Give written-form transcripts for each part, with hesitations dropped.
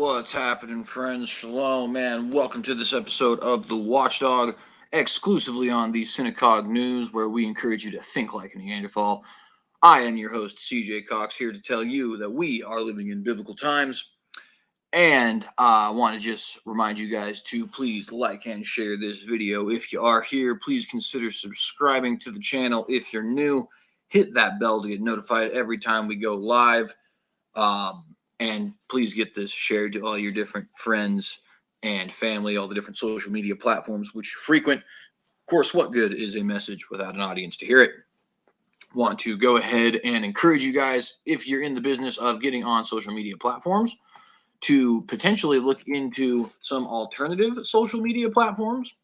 What's happening, friends? Shalom, man. Welcome to this episode of The Watchdog, exclusively on the Synagogue News, where we encourage you to think like a Neanderthal. I am your host, CJ Cox, here to tell you that we are living in biblical times. And I want to just remind you guys to please like and share this video. If you are here, please consider subscribing to the channel. If you're new, hit that bell to get notified every time we go live. And please get this shared to all your different friends and family, all the different social media platforms which you frequent. Of course, what good is a message without an audience to hear it? Want to go ahead and encourage you guys, if you're in the business of getting on social media platforms, to potentially look into some alternative social media platforms.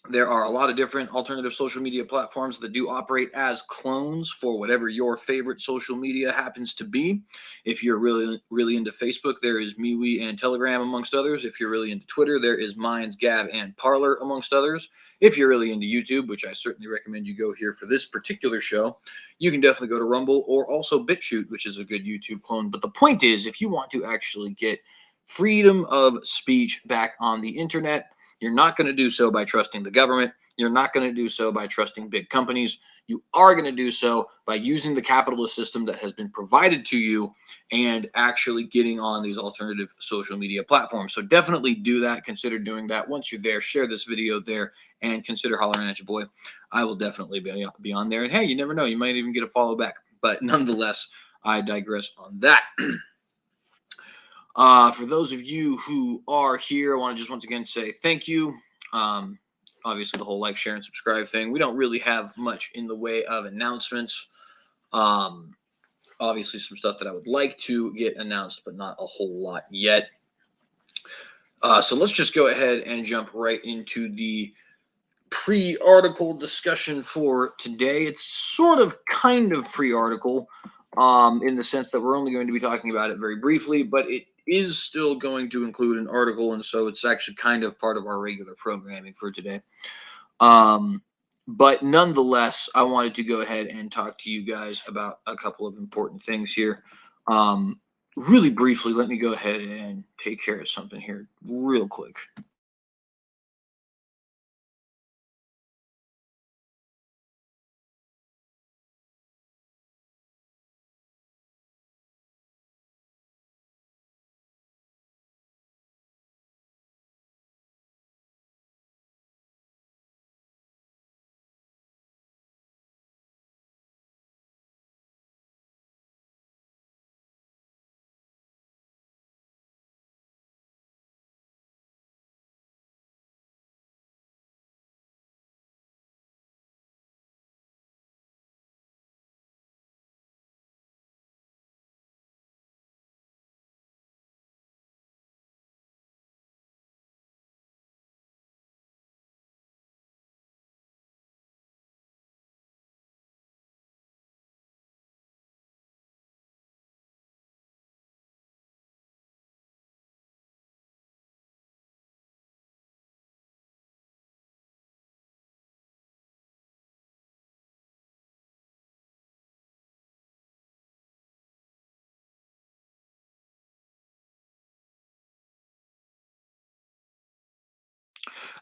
There are a lot of different alternative social media platforms that do operate as clones for whatever your favorite social media happens to be. If you're really into Facebook, there is MeWe and Telegram, amongst others. If you're really into Twitter, there is Minds, Gab, and Parler, amongst others. If you're really into YouTube, which I certainly recommend you go here for this particular show, you can definitely go to Rumble or also BitChute, which is a good YouTube clone. But the point is, if you want to actually get freedom of speech back on the internet, you're not going to do so by trusting the government. You're not going to do so by trusting big companies. You are going to do so by using the capitalist system that has been provided to you and actually getting on these alternative social media platforms. So definitely do that. Consider doing that. Once you're there, share this video there and consider hollering at your boy. I will definitely be on there. And hey, you never know. You might even get a follow back. But nonetheless, I digress on that. For those of you who are here, I want to just once again say thank you. Obviously, the whole like, share, and subscribe thing. We don't really have much in the way of announcements. Obviously, some stuff that I would like to get announced, but not a whole lot yet. So let's just go ahead and jump right into the pre-article discussion for today. It's sort of kind of pre-article in the sense that we're only going to be talking about it very briefly, but it is still going to include an article, and so it's actually kind of part of our regular programming for today. But nonetheless, I wanted to go ahead and talk to you guys about a couple of important things here. Really briefly, let me go ahead and take care of something here real quick.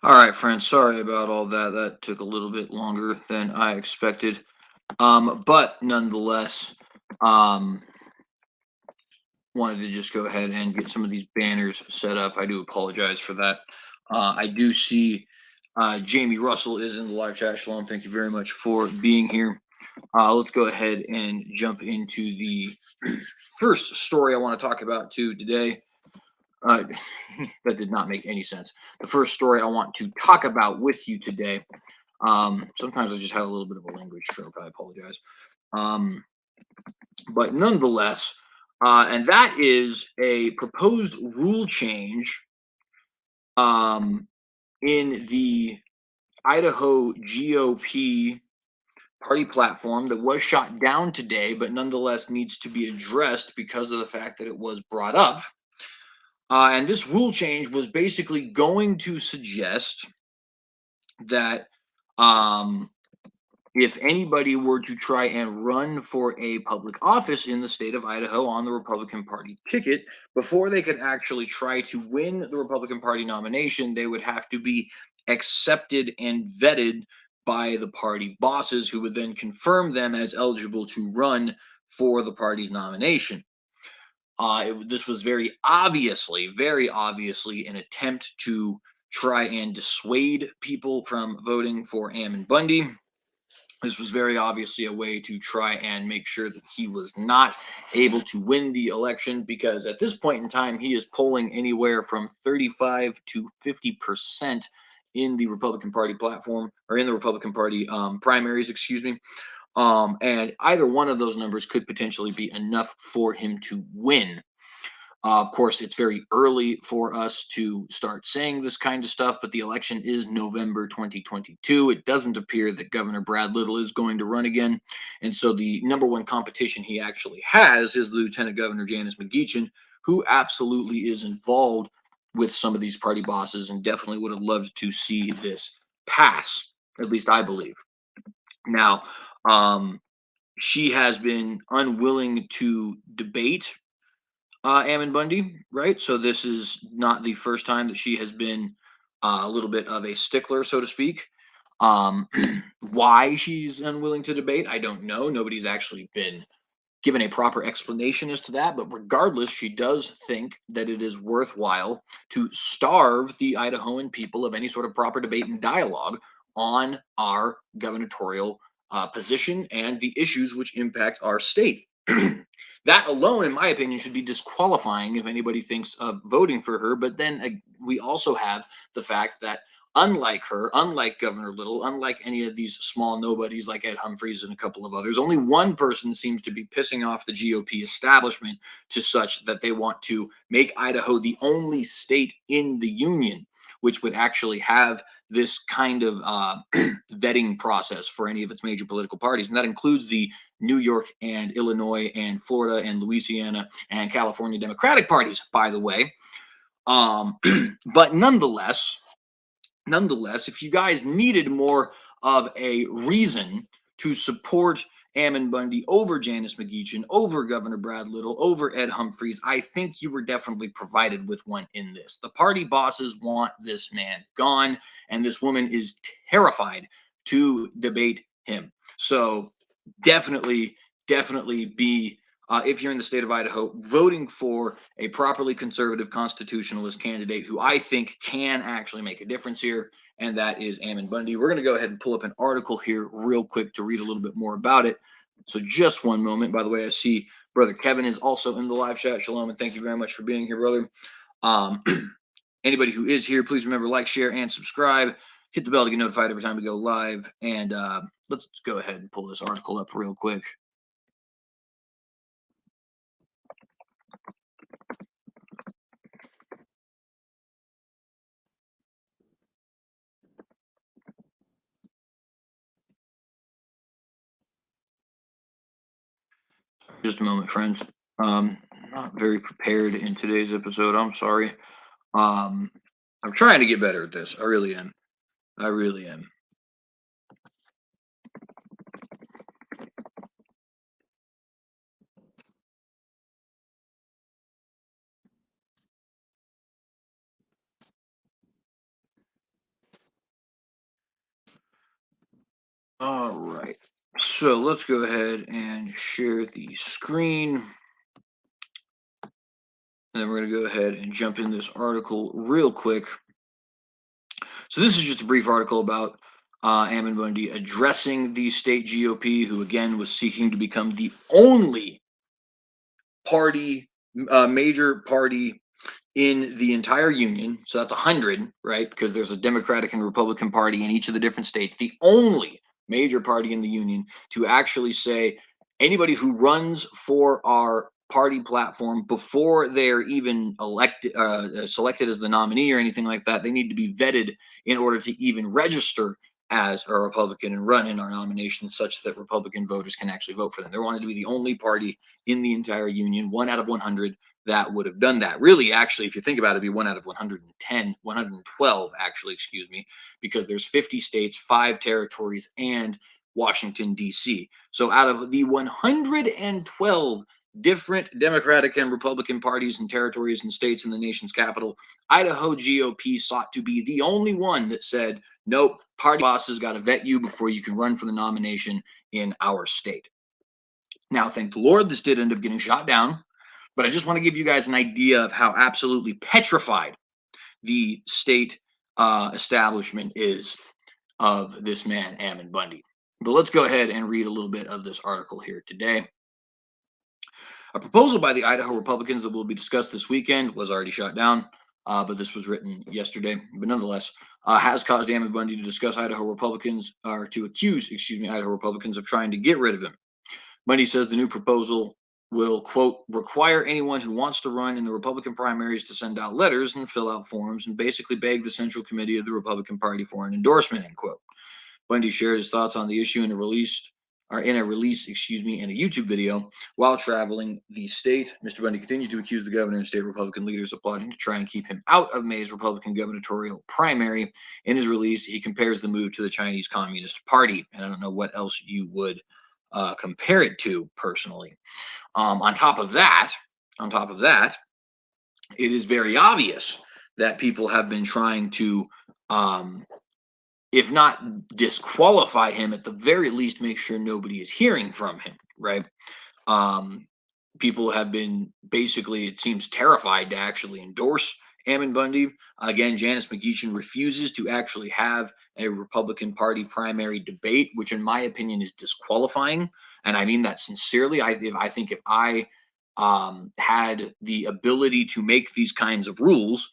All right, friends, sorry about all that. That took a little bit longer than I expected. But nonetheless, wanted to just go ahead and get some of these banners set up. I do apologize for that. I do see Jamie Russell is in the live chat. Shalom, thank you very much for being here. Let's go ahead and jump into the first story I want to talk about today. That did not make any sense. The first story I want to talk about with you today. Sometimes I just had a little bit of a language stroke. I apologize. But nonetheless, and that is a proposed rule change in the Idaho GOP party platform that was shot down today, but nonetheless needs to be addressed because of the fact that it was brought up. And this rule change was basically going to suggest that, if anybody were to try and run for a public office in the state of Idaho on the Republican Party ticket, before they could actually try to win the Republican Party nomination, they would have to be accepted and vetted by the party bosses, who would then confirm them as eligible to run for the party's nomination. This was very obviously an attempt to try and dissuade people from voting for Ammon Bundy. This was very obviously a way to try and make sure that he was not able to win the election, because at this point in time, he is polling anywhere from 35 to 50% in the Republican Party platform, or in the Republican Party primaries, excuse me. And either one of those numbers could potentially be enough for him to win. Of course, it's very early for us to start saying this kind of stuff, but the election is November 2022. It doesn't appear that Governor Brad Little is going to run again. And so the number one competition he actually has is Lieutenant Governor Janice McGeachin, who absolutely is involved with some of these party bosses and definitely would have loved to see this pass. At least I believe. Now, um, she has been unwilling to debate Ammon Bundy, right? So this is not the first time that she has been a little bit of a stickler, so to speak. Um, why she's unwilling to debate, I don't know. Nobody's actually been given a proper explanation as to that. But regardless, she does think that it is worthwhile to starve the Idahoan people of any sort of proper debate and dialogue on our gubernatorial position and the issues which impact our state. That alone, in my opinion, should be disqualifying if anybody thinks of voting for her. But then we also have the fact that, unlike her, unlike Governor Little, unlike any of these small nobodies like Ed Humphreys and a couple of others, only one person seems to be pissing off the GOP establishment to such that they want to make Idaho the only state in the union which would actually have this kind of vetting process for any of its major political parties. And that includes the New York and Illinois and Florida and Louisiana and California Democratic parties, by the way. But nonetheless, if you guys needed more of a reason to support Ammon Bundy over Janice McGeachin, over Governor Brad Little, over Ed Humphreys, I think you were definitely provided with one in this. The party bosses want this man gone, and this woman is terrified to debate him. So definitely, definitely be, if you're in the state of Idaho, voting for a properly conservative constitutionalist candidate who I think can actually make a difference here, and that is Ammon Bundy. We're going to go ahead and pull up an article here real quick to read a little bit more about it. So just one moment. By the way, I see Brother Kevin is also in the live chat. Shalom, and thank you very much for being here, brother. Um, Anybody who is here, please remember, like, share, and subscribe. Hit the bell to get notified every time we go live. And let's go ahead and pull this article up real quick. Just a moment, friends. Not very prepared in today's episode. I'm sorry. I'm trying to get better at this. I really am. I really am. All right. So let's go ahead and share the screen. And then we're going to go ahead and jump in this article real quick. So this is just a brief article about Ammon Bundy addressing the state GOP, who again was seeking to become the only party, major party in the entire union. So that's 100, right? Because there's a Democratic and Republican Party in each of the different states. The only major party in the union to actually say anybody who runs for our party platform before they're even elected, selected as the nominee or anything like that, they need to be vetted in order to even register as a Republican and run in our nomination, such that Republican voters can actually vote for them. They wanted to be the only party in the entire union, 1 out of 100, that would have done that. Really, actually, if you think about it, it'd be 1 out of 110, 112, actually, excuse me, because there's 50 states, 5 territories, and Washington, D.C. So out of the 112 different Democratic and Republican parties and territories and states in the nation's capital, Idaho GOP sought to be the only one that said, nope, party bosses got to vet you before you can run for the nomination in our state. Now, thank the Lord, this did end up getting shot down, but I just want to give you guys an idea of how absolutely petrified the state establishment is of this man, Ammon Bundy. But let's go ahead and read a little bit of this article here today. A proposal by the Idaho Republicans that will be discussed this weekend was already shot down, but this was written yesterday. But nonetheless, has caused Ammon Bundy to discuss Idaho Republicans, or to accuse, Idaho Republicans of trying to get rid of him. Bundy says the new proposal will, quote, require anyone who wants to run in the Republican primaries to send out letters and fill out forms and basically beg the Central Committee of the Republican Party for an endorsement, end quote. Bundy shared his thoughts on the issue in a release, in a YouTube video while traveling the state. Mr. Bundy continued to accuse the governor and state Republican leaders of plotting to try and keep him out of May's Republican gubernatorial primary. In his release, he compares the move to the Chinese Communist Party, and I don't know what else you would compare it to personally. On top of that, it is very obvious that people have been trying to if not disqualify him, at the very least make sure nobody is hearing from him, right? People have been basically, it seems, terrified to actually endorse Ammon Bundy. Again, Janice McGeachin refuses to actually have a Republican Party primary debate, which in my opinion is disqualifying. And I mean that sincerely. I think if I had the ability to make these kinds of rules,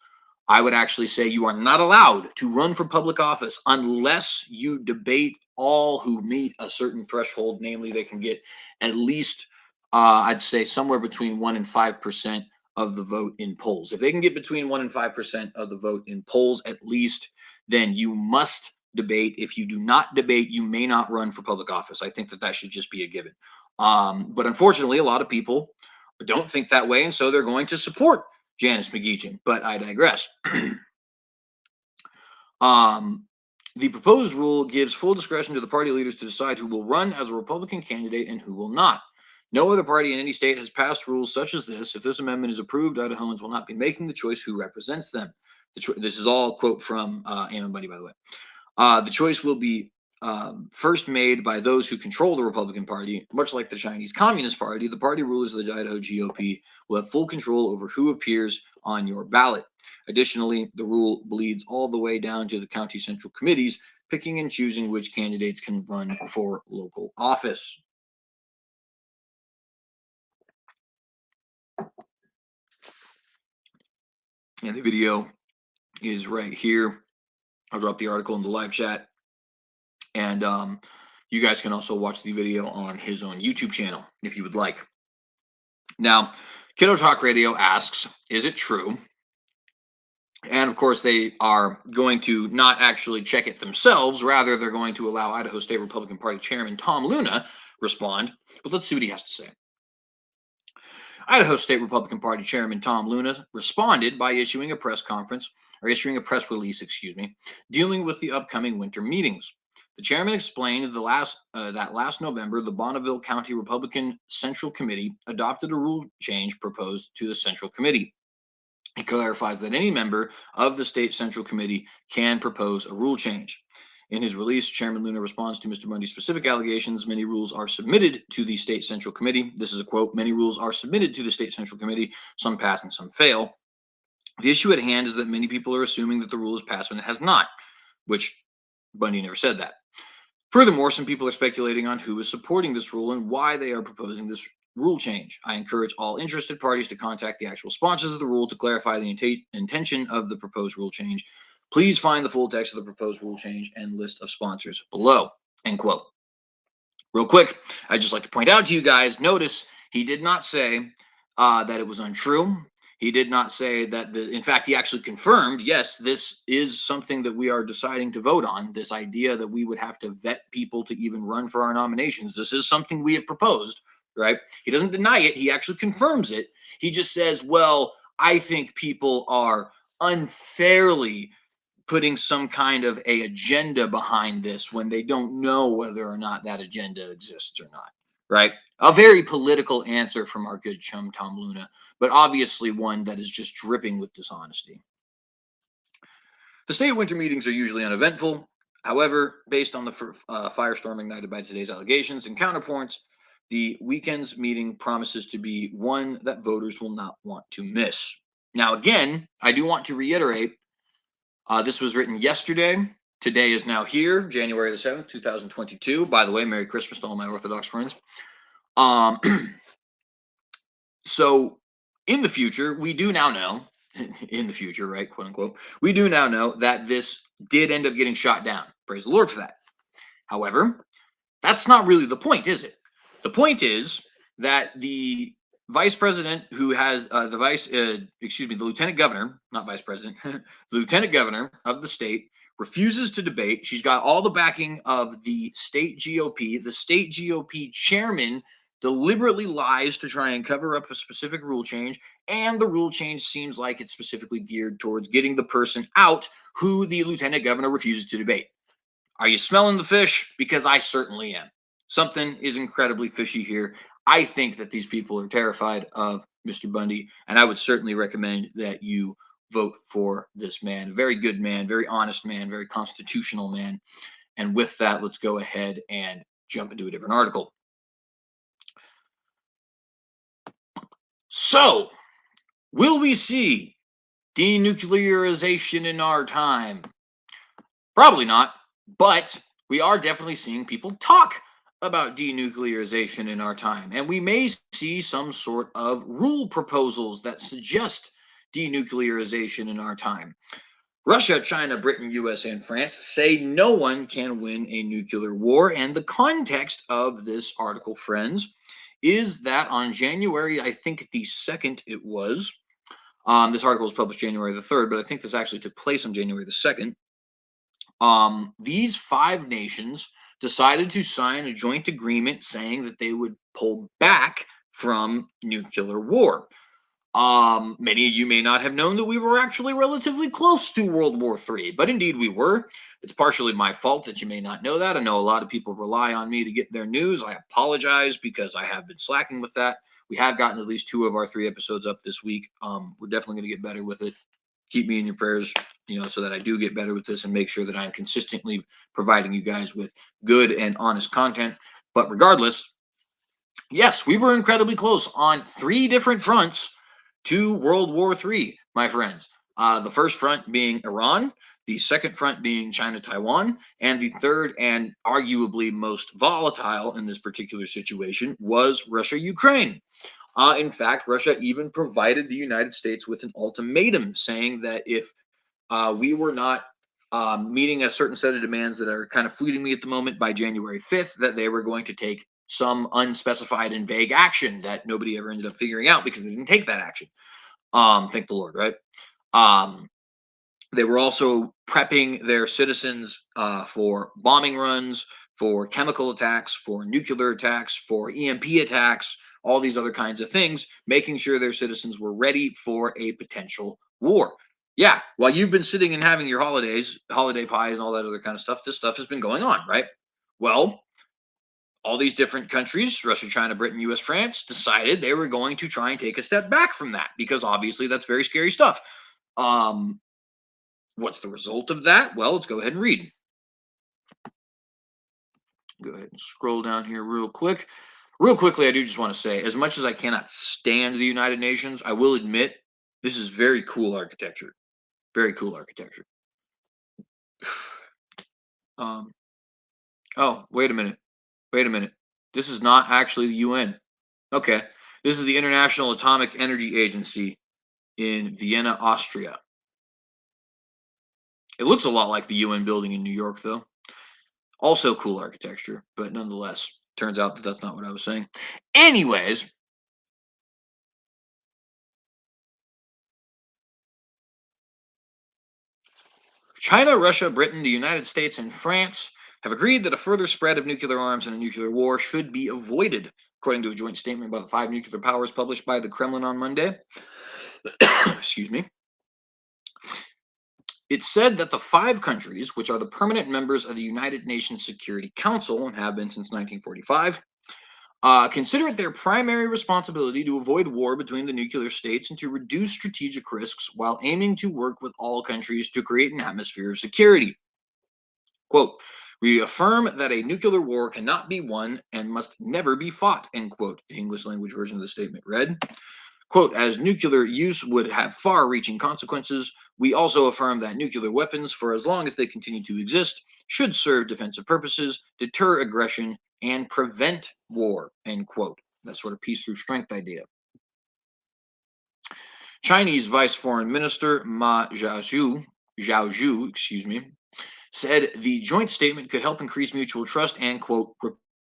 I would actually say you are not allowed to run for public office unless you debate all who meet a certain threshold, namely they can get at least, I'd say, somewhere between 1% and 5% of the vote in polls. If they can get between 1% and 5% of the vote in polls at least, then you must debate. If you do not debate, you may not run for public office. I think that should just be a given. But unfortunately, a lot of people don't think that way, and so they're going to support Janice McGeachin, but I digress. The proposed rule gives full discretion to the party leaders to decide who will run as a Republican candidate and who will not. No other party in any state has passed rules such as this. If this amendment is approved, Idahoans will not be making the choice who represents them. This is all quote from Ammon Bundy, by the way. The choice will be first made by those who control the Republican Party. Much like the Chinese Communist Party, the party rulers of the Idaho GOP will have full control over who appears on your ballot. Additionally, the rule bleeds all the way down to the county central committees, picking and choosing which candidates can run for local office. And the video is right here. I'll drop the article in the live chat. And you guys can also watch the video on his own YouTube channel if you would like. Now, Kiddo Talk Radio asks, is it true? And of course, they are going to not actually check it themselves. Rather, they're going to allow Idaho State Republican Party Chairman Tom Luna respond. But let's see what he has to say. Idaho State Republican Party Chairman Tom Luna responded by issuing a press release, dealing with the upcoming winter meetings. The chairman explained that last November, the Bonneville County Republican Central Committee adopted a rule change proposed to the Central Committee. He clarifies that any member of the state Central Committee can propose a rule change. In his release, Chairman Luna responds to Mr. Bundy's specific allegations. Many rules are submitted to the state Central Committee. This is a quote. Many rules are submitted to the state Central Committee. Some pass and some fail. The issue at hand is that many people are assuming that the rule is passed when it has not, which Bundy never said that. Furthermore, some people are speculating on who is supporting this rule and why they are proposing this rule change. I encourage all interested parties to contact the actual sponsors of the rule to clarify the intention of the proposed rule change. Please find the full text of the proposed rule change and list of sponsors below. End quote. Real quick, I'd just like to point out to you guys, notice he did not say that it was untrue. He did not say that in fact, he actually confirmed, yes, this is something that we are deciding to vote on. This idea that we would have to vet people to even run for our nominations. This is something we have proposed, right? He doesn't deny it. He actually confirms it. He just says, well, I think people are unfairly putting some kind of a agenda behind this when they don't know whether or not that agenda exists or not, right? A very political answer from our good chum Tom Luna, but obviously one that is just dripping with dishonesty. The state winter meetings are usually uneventful. However, based on the firestorm ignited by today's allegations and counterpoints, the weekend's meeting promises to be one that voters will not want to miss. Now, again, I do want to reiterate this was written yesterday. Today is now here, January the 7th, 2022. By the way, Merry Christmas to all my Orthodox friends. Um, so, in the future, we do now know, in the future, right, quote unquote, we do now know that this did end up getting shot down. Praise the Lord for that. However, that's not really the point, is it? The point is that the vice president who has the lieutenant governor, not vice president, the lieutenant governor of the state refuses to debate. She's got all the backing of the state GOP. The state GOP chairman deliberately lies to try and cover up a specific rule change, and the rule change seems like it's specifically geared towards getting the person out who the lieutenant governor refuses to debate. Are you smelling the fish? Because I certainly am. Something is incredibly fishy here. I think that these people are terrified of Mr. Bundy, and I would certainly recommend that you vote for this man. Very good man, very honest man, very constitutional man. And with that, let's go ahead and jump into a different article. So, will we see denuclearization in our time? Probably not, but we are definitely seeing people talk about denuclearization in our time, and we may see some sort of rule proposals that suggest denuclearization in our time. Russia, China, Britain, US, and France say no one can win a nuclear war, and the context of this article, friends, is that on January, I think the 2nd it was, this article was published January the 3rd, but I think this actually took place on January the 2nd. These 5 nations decided to sign a joint agreement saying that they would pull back from nuclear war. Many of you may not have known that we were actually relatively close to World War III, but indeed we were. It's partially my fault that you may not know that. I know a lot of people rely on me to get their news. I apologize because I have been slacking with that. We have gotten at least 2 of our 3 episodes up this week. We're definitely going to get better with it. Keep me in your prayers, so that I do get better with this and make sure that I'm consistently providing you guys with good and honest content. But regardless, yes, we were incredibly close on 3 different fronts to World War III, my friends. The first front being Iran, the second front being China, Taiwan, and the third and arguably most volatile in this particular situation was Russia, Ukraine. In fact, Russia even provided the United States with an ultimatum saying that if we were not meeting a certain set of demands that are kind of fleeting me at the moment by January 5th, that they were going to take some unspecified and vague action that nobody ever ended up figuring out because they didn't take that action. Thank the Lord, right? They were also prepping their citizens for bombing runs, for chemical attacks, for nuclear attacks, for EMP attacks, all these other kinds of things, making sure their citizens were ready for a potential war. Yeah, while you've been sitting and having your holidays, holiday pies and all that other kind of stuff, this stuff has been going on, right? Well, all these different countries, Russia, China, Britain, US, France, decided they were going to try and take a step back from that because obviously that's very scary stuff. What's the result of that? Well, let's go ahead and read. Go ahead and scroll down here real quick. Real quickly, I do just want to say, as much as I cannot stand the United Nations, I will admit this is very cool architecture. Very cool architecture. Oh, wait a minute. Wait a minute. This is not actually the UN. Okay. This is the International Atomic Energy Agency in Vienna, Austria. It looks a lot like the UN building in New York, though. Also cool architecture, but nonetheless, turns out that that's not what I was saying. Anyways, China, Russia, Britain, the United States, and France have agreed that a further spread of nuclear arms and a nuclear war should be avoided, according to a joint statement by the 5 nuclear powers published by the Kremlin on Monday. Excuse me. It said that the five countries, which are the permanent members of the United Nations Security Council and have been since 1945, consider it their primary responsibility to avoid war between the nuclear states and to reduce strategic risks while aiming to work with all countries to create an atmosphere of security. Quote, we affirm that a nuclear war cannot be won and must never be fought, end quote. The English language version of the statement read. Quote, as nuclear use would have far reaching consequences, we also affirm that nuclear weapons, for as long as they continue to exist, should serve defensive purposes, deter aggression, and prevent war, end quote. That sort of peace through strength idea. Chinese Vice Foreign Minister Ma Zhaozhu, said the joint statement could help increase mutual trust and, quote,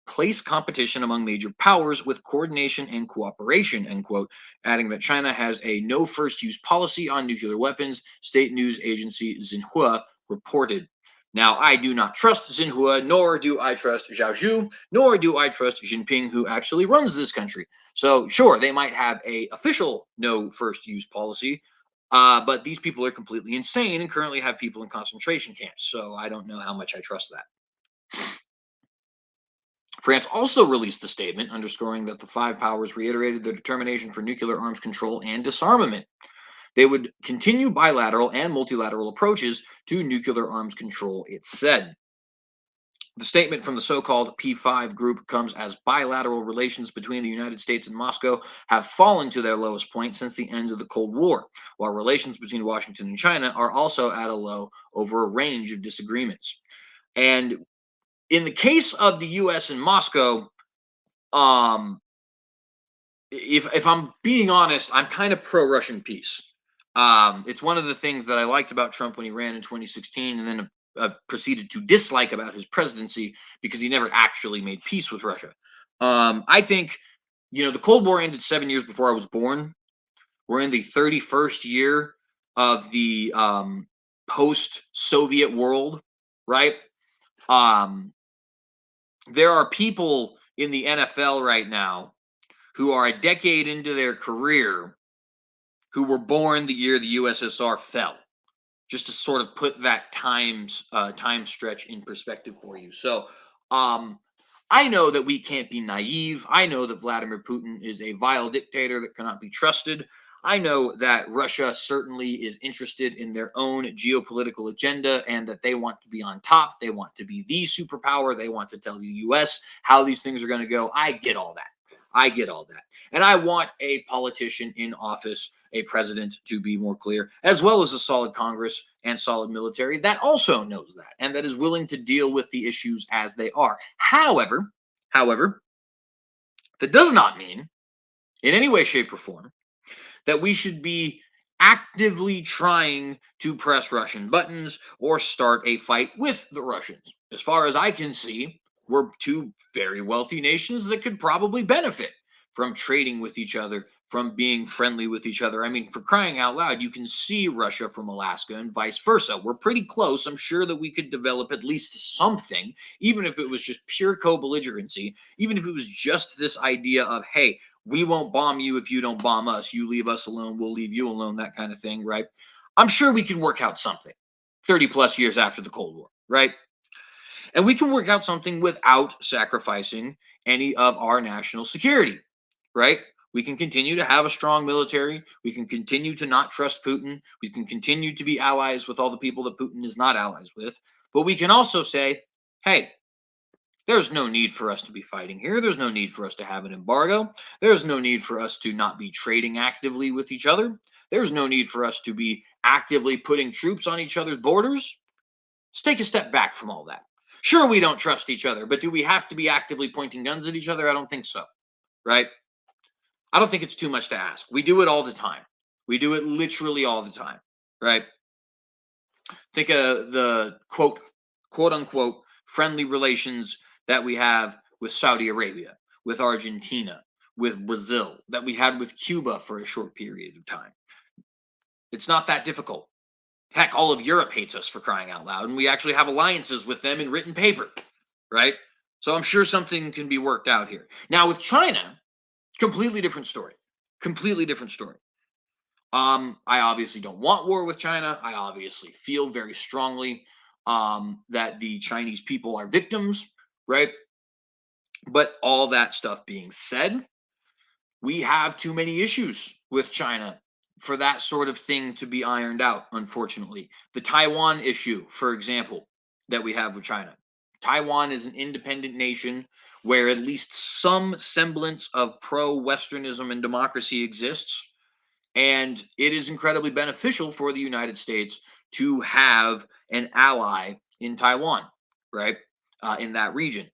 replace competition among major powers with coordination and cooperation, end quote, adding that China has a no first use policy on nuclear weapons, state news agency Xinhua reported. Now, I do not trust Xinhua, nor do I trust Zhaozhu, nor do I trust Jinping, who actually runs this country. So, sure, they might have a official no first use policy, but these people are completely insane and currently have people in concentration camps. So I don't know how much I trust that. France also released a statement underscoring that the five powers reiterated their determination for nuclear arms control and disarmament. They would continue bilateral and multilateral approaches to nuclear arms control, it said. The statement from the so-called P5 group comes as bilateral relations between the United States and Moscow have fallen to their lowest point since the end of the Cold War, while relations between Washington and China are also at a low over a range of disagreements. And in the case of the U.S. and Moscow, um, if I'm being honest, I'm kind of pro-Russian peace. It's one of the things that I liked about Trump when he ran in 2016, and then proceeded to dislike about his presidency because he never actually made peace with Russia. I think, the Cold War ended 7 years before I was born. We're in the 31st year of the post-Soviet world, right? Um, there are people in the NFL right now who are a decade into their career who were born the year the USSR fell, just to sort of put that time stretch in perspective for you. So, um, I know that we can't be naive. I know that Vladimir Putin is a vile dictator that cannot be trusted. I know that Russia certainly is interested in their own geopolitical agenda and that they want to be on top. They want to be the superpower. They want to tell the US how these things are going to go. I get all that. I get all that. And I want a politician in office, a president to be more clear, as well as a solid Congress and solid military that also knows that and that is willing to deal with the issues as they are. However, that does not mean in any way, shape, or form that we should be actively trying to press Russian buttons or start a fight with the Russians. As far as I can see, we're two very wealthy nations that could probably benefit from trading with each other, from being friendly with each other. I mean, for crying out loud, you can see Russia from Alaska and vice versa. We're pretty close. I'm sure that we could develop at least something, even if it was just pure co-belligerency, even if it was just this idea of, hey, we won't bomb you if you don't bomb us. You leave us alone, we'll leave you alone, that kind of thing, right? I'm sure we can work out something 30 plus years after the Cold War, right? And we can work out something without sacrificing any of our national security, right? We can continue to have a strong military. We can continue to not trust Putin. We can continue to be allies with all the people that Putin is not allies with. But we can also say, hey, there's no need for us to be fighting here. There's no need for us to have an embargo. There's no need for us to not be trading actively with each other. There's no need for us to be actively putting troops on each other's borders. Let's take a step back from all that. Sure, we don't trust each other, but do we have to be actively pointing guns at each other? I don't think so, right? I don't think it's too much to ask. We do it all the time. We do it literally all the time, right? Think of the quote unquote, friendly relations that we have with Saudi Arabia, with Argentina, with Brazil, that we had with Cuba for a short period of time. It's not that difficult. Heck, all of Europe hates us for crying out loud, and we actually have alliances with them in written paper, right? So I'm sure something can be worked out here. Now with China, completely different story. Completely different story. I obviously don't want war with China. I obviously feel very strongly that the Chinese people are victims, right? But all that stuff being said, we have too many issues with China for that sort of thing to be ironed out, unfortunately. The Taiwan issue, for example, that we have with China. Taiwan is an independent nation where at least some semblance of pro Westernism and democracy exists. And it is incredibly beneficial for the United States to have an ally in Taiwan, right? In that region.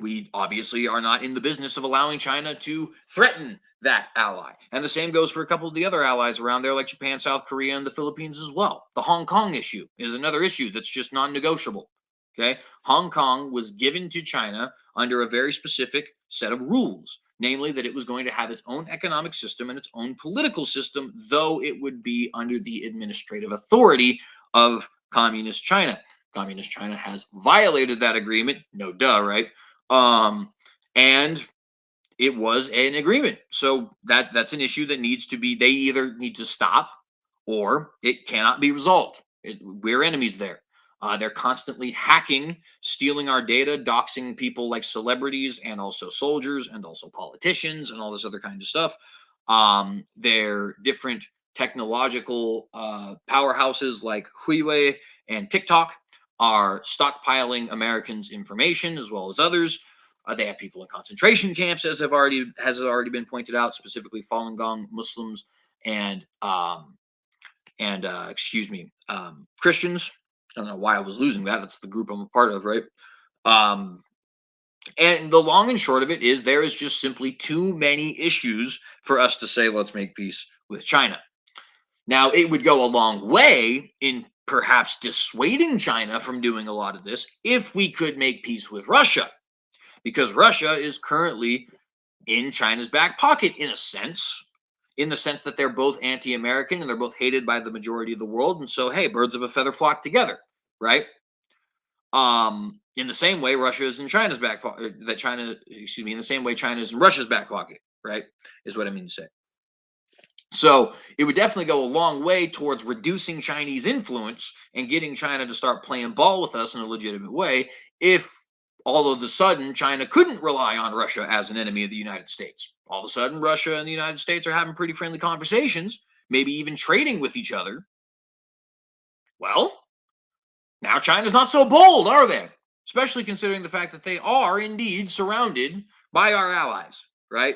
We obviously are not in the business of allowing China to threaten that ally. And the same goes for a couple of the other allies around there, like Japan, South Korea, and the Philippines as well. The Hong Kong issue is another issue that's just non negotiable. Okay. Hong Kong was given to China under a very specific set of rules, namely that it was going to have its own economic system and its own political system, though it would be under the administrative authority of Communist China. Communist China has violated that agreement. No duh, right? And it was an agreement. So that's an issue that needs to be, they either need to stop or it cannot be resolved. We're enemies there. They're constantly hacking, stealing our data, doxing people like celebrities and also soldiers and also politicians and all this other kind of stuff. They're different technological powerhouses like Huawei and TikTok are stockpiling Americans' information as well as others. They have people in concentration camps, as has already been pointed out, specifically Falun Gong Muslims and Christians. I don't know why I was losing that. That's the group I'm a part of, right? And the long and short of it is there is just simply too many issues for us to say, let's make peace with China. Now, it would go a long way in perhaps dissuading China from doing a lot of this if we could make peace with Russia, because Russia is currently in China's back pocket in a sense, in the sense that they're both anti-American and they're both hated by the majority of the world. And so, hey, birds of a feather flock together, right? In the same way, Russia is in China's back pocket. In the same way, China is in Russia's back pocket, right? Is what I mean to say. So it would definitely go a long way towards reducing Chinese influence and getting China to start playing ball with us in a legitimate way if all of a sudden China couldn't rely on Russia as an enemy of the United States. All of a sudden, Russia and the United States are having pretty friendly conversations, maybe even trading with each other. Well, now China's not so bold, are they? Especially considering the fact that they are indeed surrounded by our allies, right?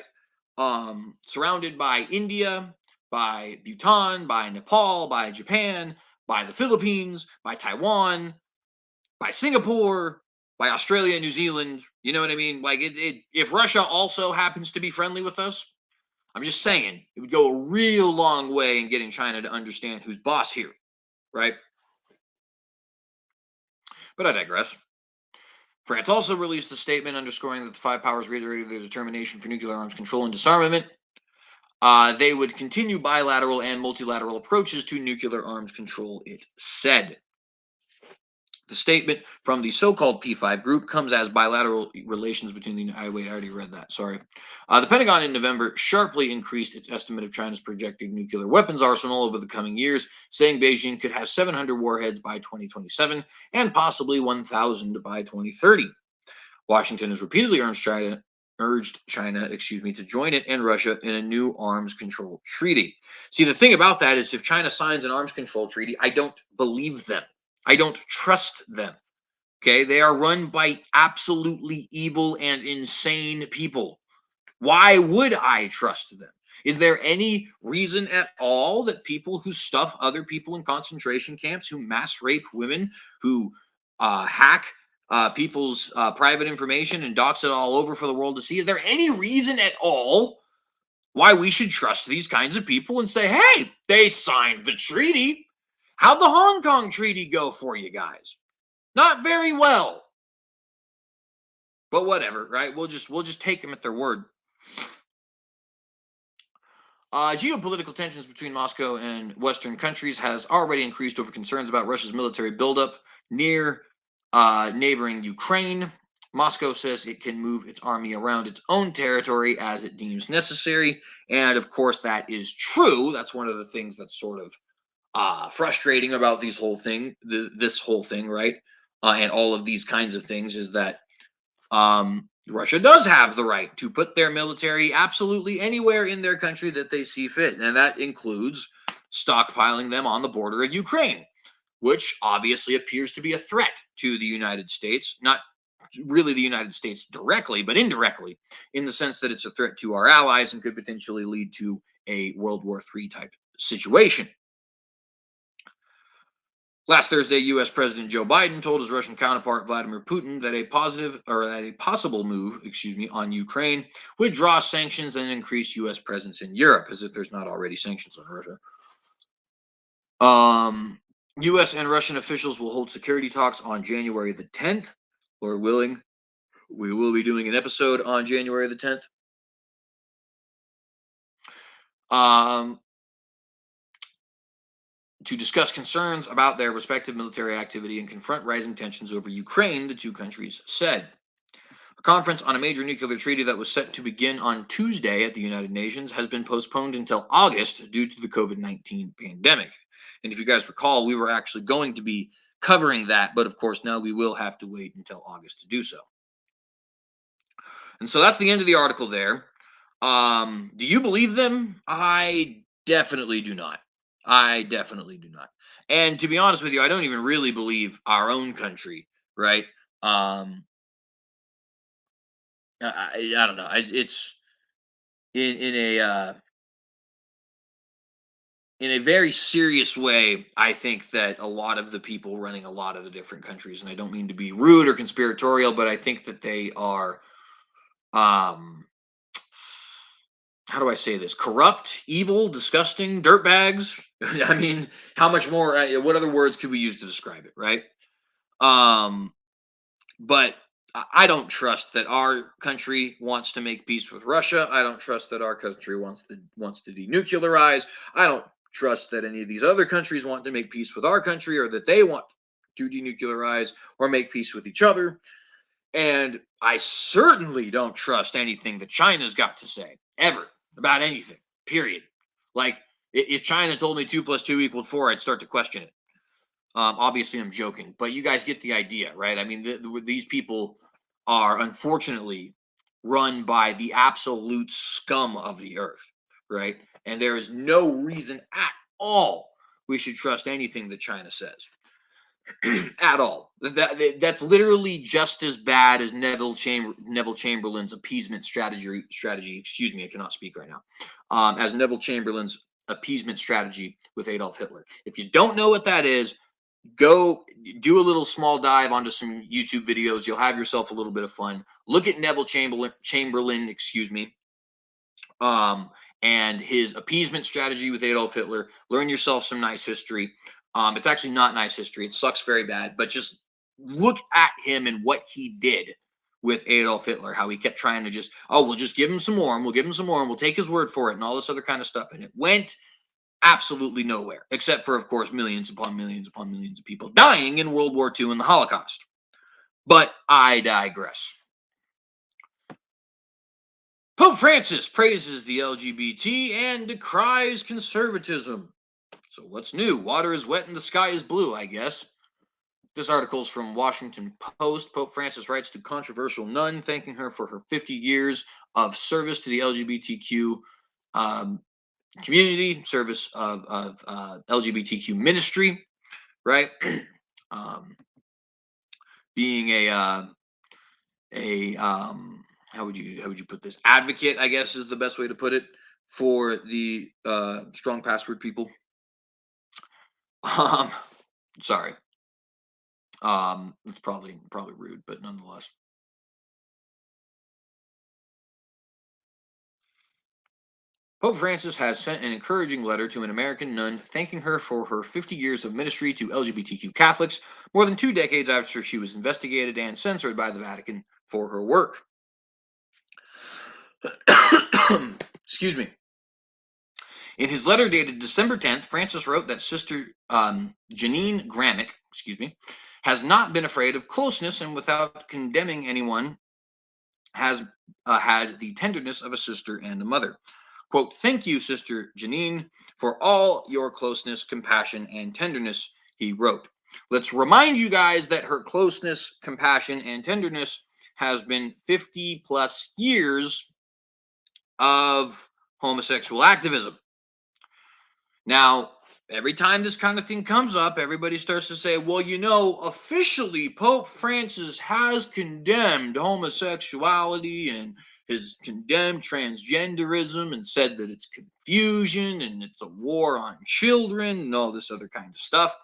Surrounded by India, by Bhutan, by Nepal, by Japan, by the Philippines, by Taiwan, by Singapore, by Australia and New Zealand. You know what I mean? Like, if Russia also happens to be friendly with us, I'm just saying it would go a real long way in getting China to understand who's boss here, right? But I digress. France also released a statement underscoring that the five powers reiterated their determination for nuclear arms control and disarmament. They would continue bilateral and multilateral approaches to nuclear arms control, it said. The statement from the so-called P5 group comes as bilateral relations between the... I already read that. Sorry. The Pentagon in November sharply increased its estimate of China's projected nuclear weapons arsenal over the coming years, saying Beijing could have 700 warheads by 2027 and possibly 1,000 by 2030. Washington has repeatedly urged China, to join it and Russia in a new arms control treaty. See, the thing about that is if China signs an arms control treaty, I don't believe them. I don't trust them. Okay, they are run by absolutely evil and insane people. Why would I trust them? Is there any reason at all that people who stuff other people in concentration camps, who mass rape women, who hack people's private information and dox it all over for the world to see, is there any reason at all why we should trust these kinds of people and say, hey, they signed the treaty? How'd the Hong Kong Treaty go for you guys? Not very well. But whatever, right? We'll just take them at their word. Geopolitical tensions between Moscow and Western countries has already increased over concerns about Russia's military buildup near neighboring Ukraine. Moscow says it can move its army around its own territory as it deems necessary. And of course, that is true. That's one of the things that's sort of frustrating about this whole thing, right? And all of these kinds of things is that Russia does have the right to put their military absolutely anywhere in their country that they see fit, and that includes stockpiling them on the border of Ukraine, which obviously appears to be a threat to the United States, not really the United States directly, but indirectly, in the sense that it's a threat to our allies and could potentially lead to a World War III type situation. Last Thursday, U.S. President Joe Biden told his Russian counterpart Vladimir Putin that a possible move, on Ukraine would draw sanctions and increase U.S. presence in Europe, as if there's not already sanctions on Russia. U.S. and Russian officials will hold security talks on January the 10th. Lord willing, we will be doing an episode on January the 10th. To discuss concerns about their respective military activity and confront rising tensions over Ukraine, the two countries said. A conference on a major nuclear treaty that was set to begin on Tuesday at the United Nations has been postponed until August due to the COVID-19 pandemic. And if you guys recall, we were actually going to be covering that, but of course now we will have to wait until August to do so. And so that's the end of the article there. Do you believe them? I definitely do not. I definitely do not. And to be honest with you, I don't even really believe our own country, right? I don't know. It's in a very serious way. I think that a lot of the people running a lot of the different countries, and I don't mean to be rude or conspiratorial, but I think that they are um how do I say this? Corrupt, evil, disgusting, dirtbags. I mean, how much more? What other words could we use to describe it, right? Um, but I don't trust that our country wants to make peace with Russia. I don't trust that our country wants to denuclearize. I don't trust that any of these other countries want to make peace with our country, or that they want to denuclearize or make peace with each other. And I certainly don't trust anything that China's got to say ever about anything, period. Like, if China told me 2 + 2 = 4, I'd start to question it. Obviously, I'm joking, but you guys get the idea, right? I mean, these people are unfortunately run by the absolute scum of the earth, right? And there is no reason at all we should trust anything that China says. At all. That's literally just as bad as Neville Chamberlain's appeasement strategy. Excuse me, I cannot speak right now. As Neville Chamberlain's appeasement strategy with Adolf Hitler. If you don't know what that is, go do a little small dive onto some YouTube videos. You'll have yourself a little bit of fun. Look at Neville Chamberlain, and his appeasement strategy with Adolf Hitler. Learn yourself some nice history. It's actually not nice history. It sucks very bad, but just look at him and what he did with Adolf Hitler, how he kept trying to we'll just give him some more and we'll give him some more and we'll take his word for it and all this other kind of stuff. And it went absolutely nowhere, except for, of course, millions upon millions upon millions of people dying in World War II and the Holocaust. But I digress. Pope Francis praises the LGBT and decries conservatism. So what's new? Water is wet and the sky is blue, I guess. This article is from Washington Post. Pope Francis writes to controversial nun, thanking her for her 50 years of service to the LGBTQ community, service of LGBTQ ministry, right? Being a how would you put this? Advocate, I guess, is the best way to put it, for the strong password people. Sorry. It's probably rude, but nonetheless. Pope Francis has sent an encouraging letter to an American nun thanking her for her 50 years of ministry to LGBTQ Catholics, more than 2 decades after she was investigated and censored by the Vatican for her work. Excuse me. In his letter dated December 10th, Francis wrote that Sister Janine Gramick, has not been afraid of closeness, and without condemning anyone, has had the tenderness of a sister and a mother. Quote, thank you, Sister Janine, for all your closeness, compassion, and tenderness, he wrote. Let's remind you guys that her closeness, compassion, and tenderness has been 50 plus years of homosexual activism. Now, every time this kind of thing comes up, everybody starts to say, well, you know, officially Pope Francis has condemned homosexuality and has condemned transgenderism and said that it's confusion and it's a war on children and all this other kind of stuff.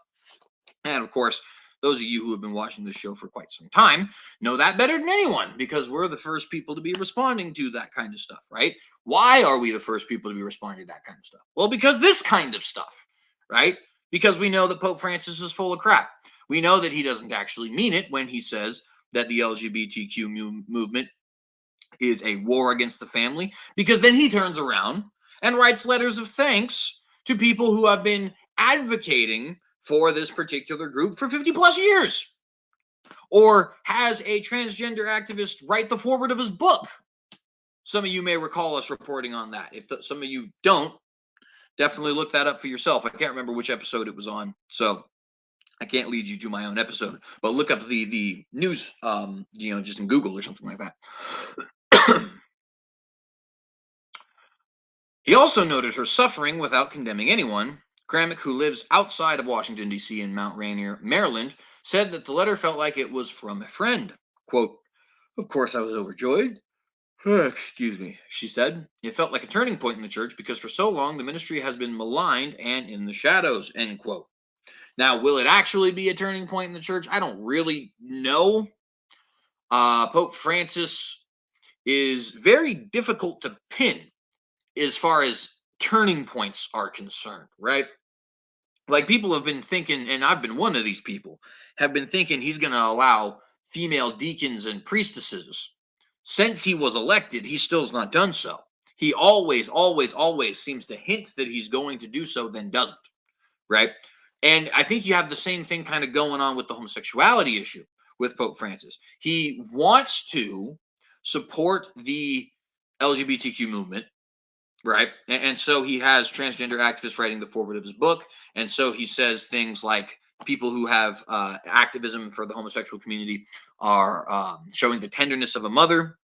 And of course, those of you who have been watching this show for quite some time know that better than anyone because we're the first people to be responding to that kind of stuff, right? Why are we the first people to be responding to that kind of stuff? Well, because this kind of stuff, right? Because we know that Pope Francis is full of crap. We know that he doesn't actually mean it when he says that the LGBTQ movement is a war against the family, because then he turns around and writes letters of thanks to people who have been advocating for this particular group for 50 plus years, or has a transgender activist write the foreword of his book. Some of you may recall us reporting on that. If some of you don't, definitely look that up for yourself. I can't remember which episode it was on, so I can't lead you to my own episode, but look up the news, just in Google or something like that. He also noted her suffering without condemning anyone. Gramick, who lives outside of Washington, D.C. in Mount Rainier, Maryland, said that the letter felt like it was from a friend. Quote, of course I was overjoyed. Excuse me, she said. It felt like a turning point in the church because for so long the ministry has been maligned and in the shadows, end quote. Now, will it actually be a turning point in the church? I don't really know. Pope Francis is very difficult to pin as far as turning points are concerned, right? Like people have been thinking, and I've been one of these people, have been thinking he's going to allow female deacons and priestesses. Since he was elected, he still's not done so. He always, always, always seems to hint that he's going to do so, then doesn't, right? And I think you have the same thing kind of going on with the homosexuality issue with Pope Francis. He wants to support the LGBTQ movement, right? And so he has transgender activists writing the foreword of his book. And so he says things like people who have activism for the homosexual community are showing the tenderness of a mother.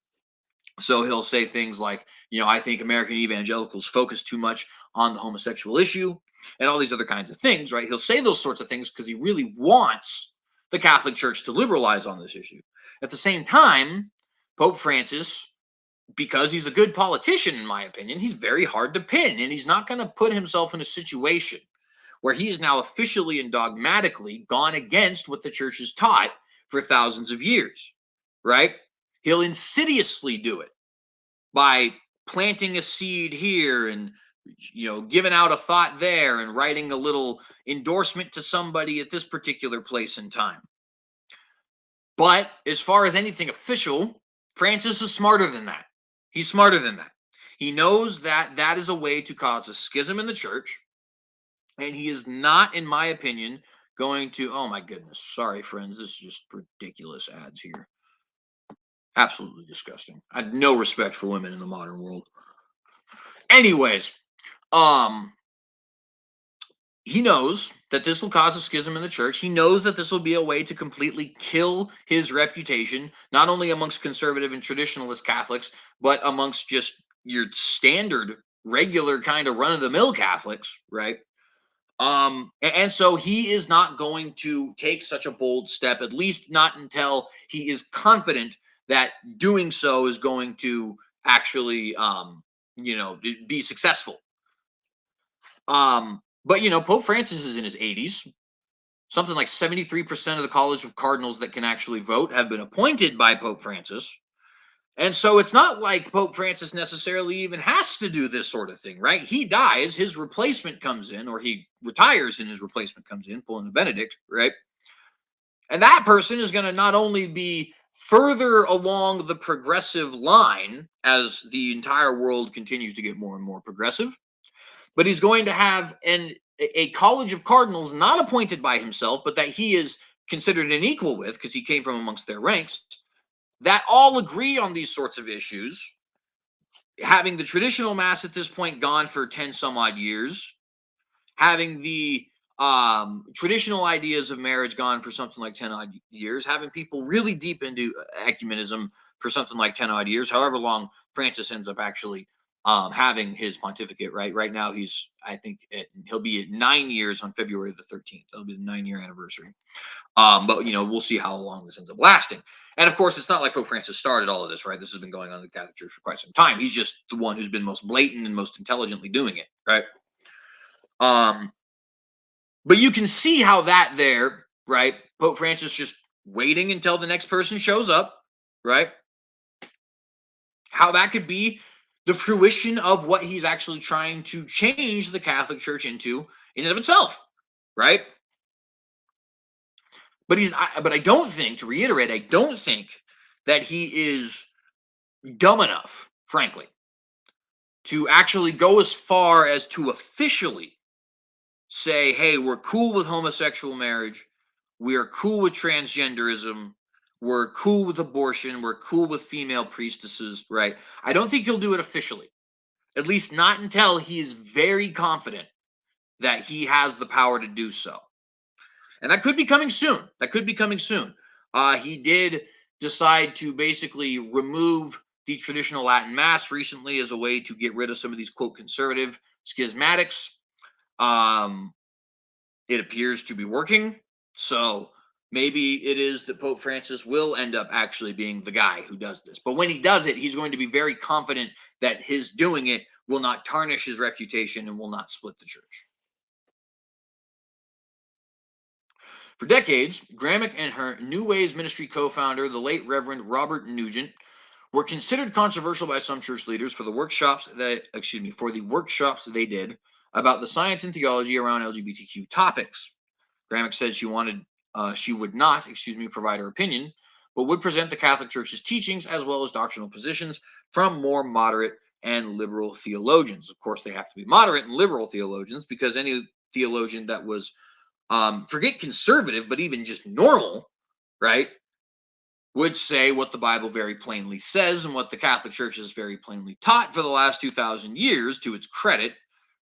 So he'll say things like, I think American evangelicals focus too much on the homosexual issue and all these other kinds of things, right? He'll say those sorts of things because he really wants the Catholic Church to liberalize on this issue. At the same time, Pope Francis, because he's a good politician, in my opinion, he's very hard to pin, and he's not going to put himself in a situation where he is now officially and dogmatically gone against what the church has taught for thousands of years, right? He'll insidiously do it by planting a seed here and giving out a thought there and writing a little endorsement to somebody at this particular place and time. But as far as anything official, Francis is smarter than that. He's smarter than that. He knows that that is a way to cause a schism in the church. And he is not, in my opinion, going to, oh my goodness, sorry, friends, this is just ridiculous ads here. Absolutely disgusting. I had no respect for women in the modern world. Anyways, he knows that this will cause a schism in the church. He knows that this will be a way to completely kill his reputation, not only amongst conservative and traditionalist Catholics, but amongst just your standard, regular kind of run-of-the-mill Catholics, right? And so he is not going to take such a bold step, at least not until he is confident that doing so is going to actually, be successful. But Pope Francis is in his 80s. Something like 73% of the College of Cardinals that can actually vote have been appointed by Pope Francis. And so it's not like Pope Francis necessarily even has to do this sort of thing, right? He dies, his replacement comes in, or he retires and his replacement comes in, pulling a Benedict, right? And that person is going to not only be further along the progressive line as the entire world continues to get more and more progressive, but he's going to have a college of cardinals not appointed by himself, but that he is considered an equal with, because he came from amongst their ranks, that all agree on these sorts of issues, having the traditional mass at this point gone for 10 some odd years, having the traditional ideas of marriage gone for something like 10 odd years, having people really deep into ecumenism for something like 10 odd years, however long Francis ends up actually having his pontificate. Right now, I think he'll be at 9 years on February the 13th. That'll be the 9-year anniversary. But we'll see how long this ends up lasting. And of course, it's not like Pope Francis started all of this, right? This has been going on in the Catholic Church for quite some time. He's just the one who's been most blatant and most intelligently doing it, right? But you can see how that there, right? Pope Francis just waiting until the next person shows up, right? How that could be the fruition of what he's actually trying to change the Catholic Church into in and of itself, right? But I don't think, to reiterate, I don't think that he is dumb enough, frankly, to actually go as far as to officially say, hey, we're cool with homosexual marriage, we are cool with transgenderism, we're cool with abortion, we're cool with female priestesses, right? I don't think he'll do it officially, at least not until he is very confident that he has the power to do so. And that could be coming soon. He did decide to basically remove the traditional Latin Mass recently as a way to get rid of some of these, quote, conservative schismatics. It appears to be working. So maybe it is that Pope Francis will end up actually being the guy who does this. But when he does it, he's going to be very confident that his doing it will not tarnish his reputation and will not split the church. For decades, Gramick and her New Ways Ministry co-founder, the late Reverend Robert Nugent, were considered controversial by some church leaders for the workshops they did about the science and theology around LGBTQ topics. Gramick said she would not provide her opinion, but would present the Catholic Church's teachings as well as doctrinal positions from more moderate and liberal theologians. Of course, they have to be moderate and liberal theologians, because any theologian that was forget conservative, but even just normal, right, would say what the Bible very plainly says and what the Catholic Church has very plainly taught for the last 2,000 years, to its credit,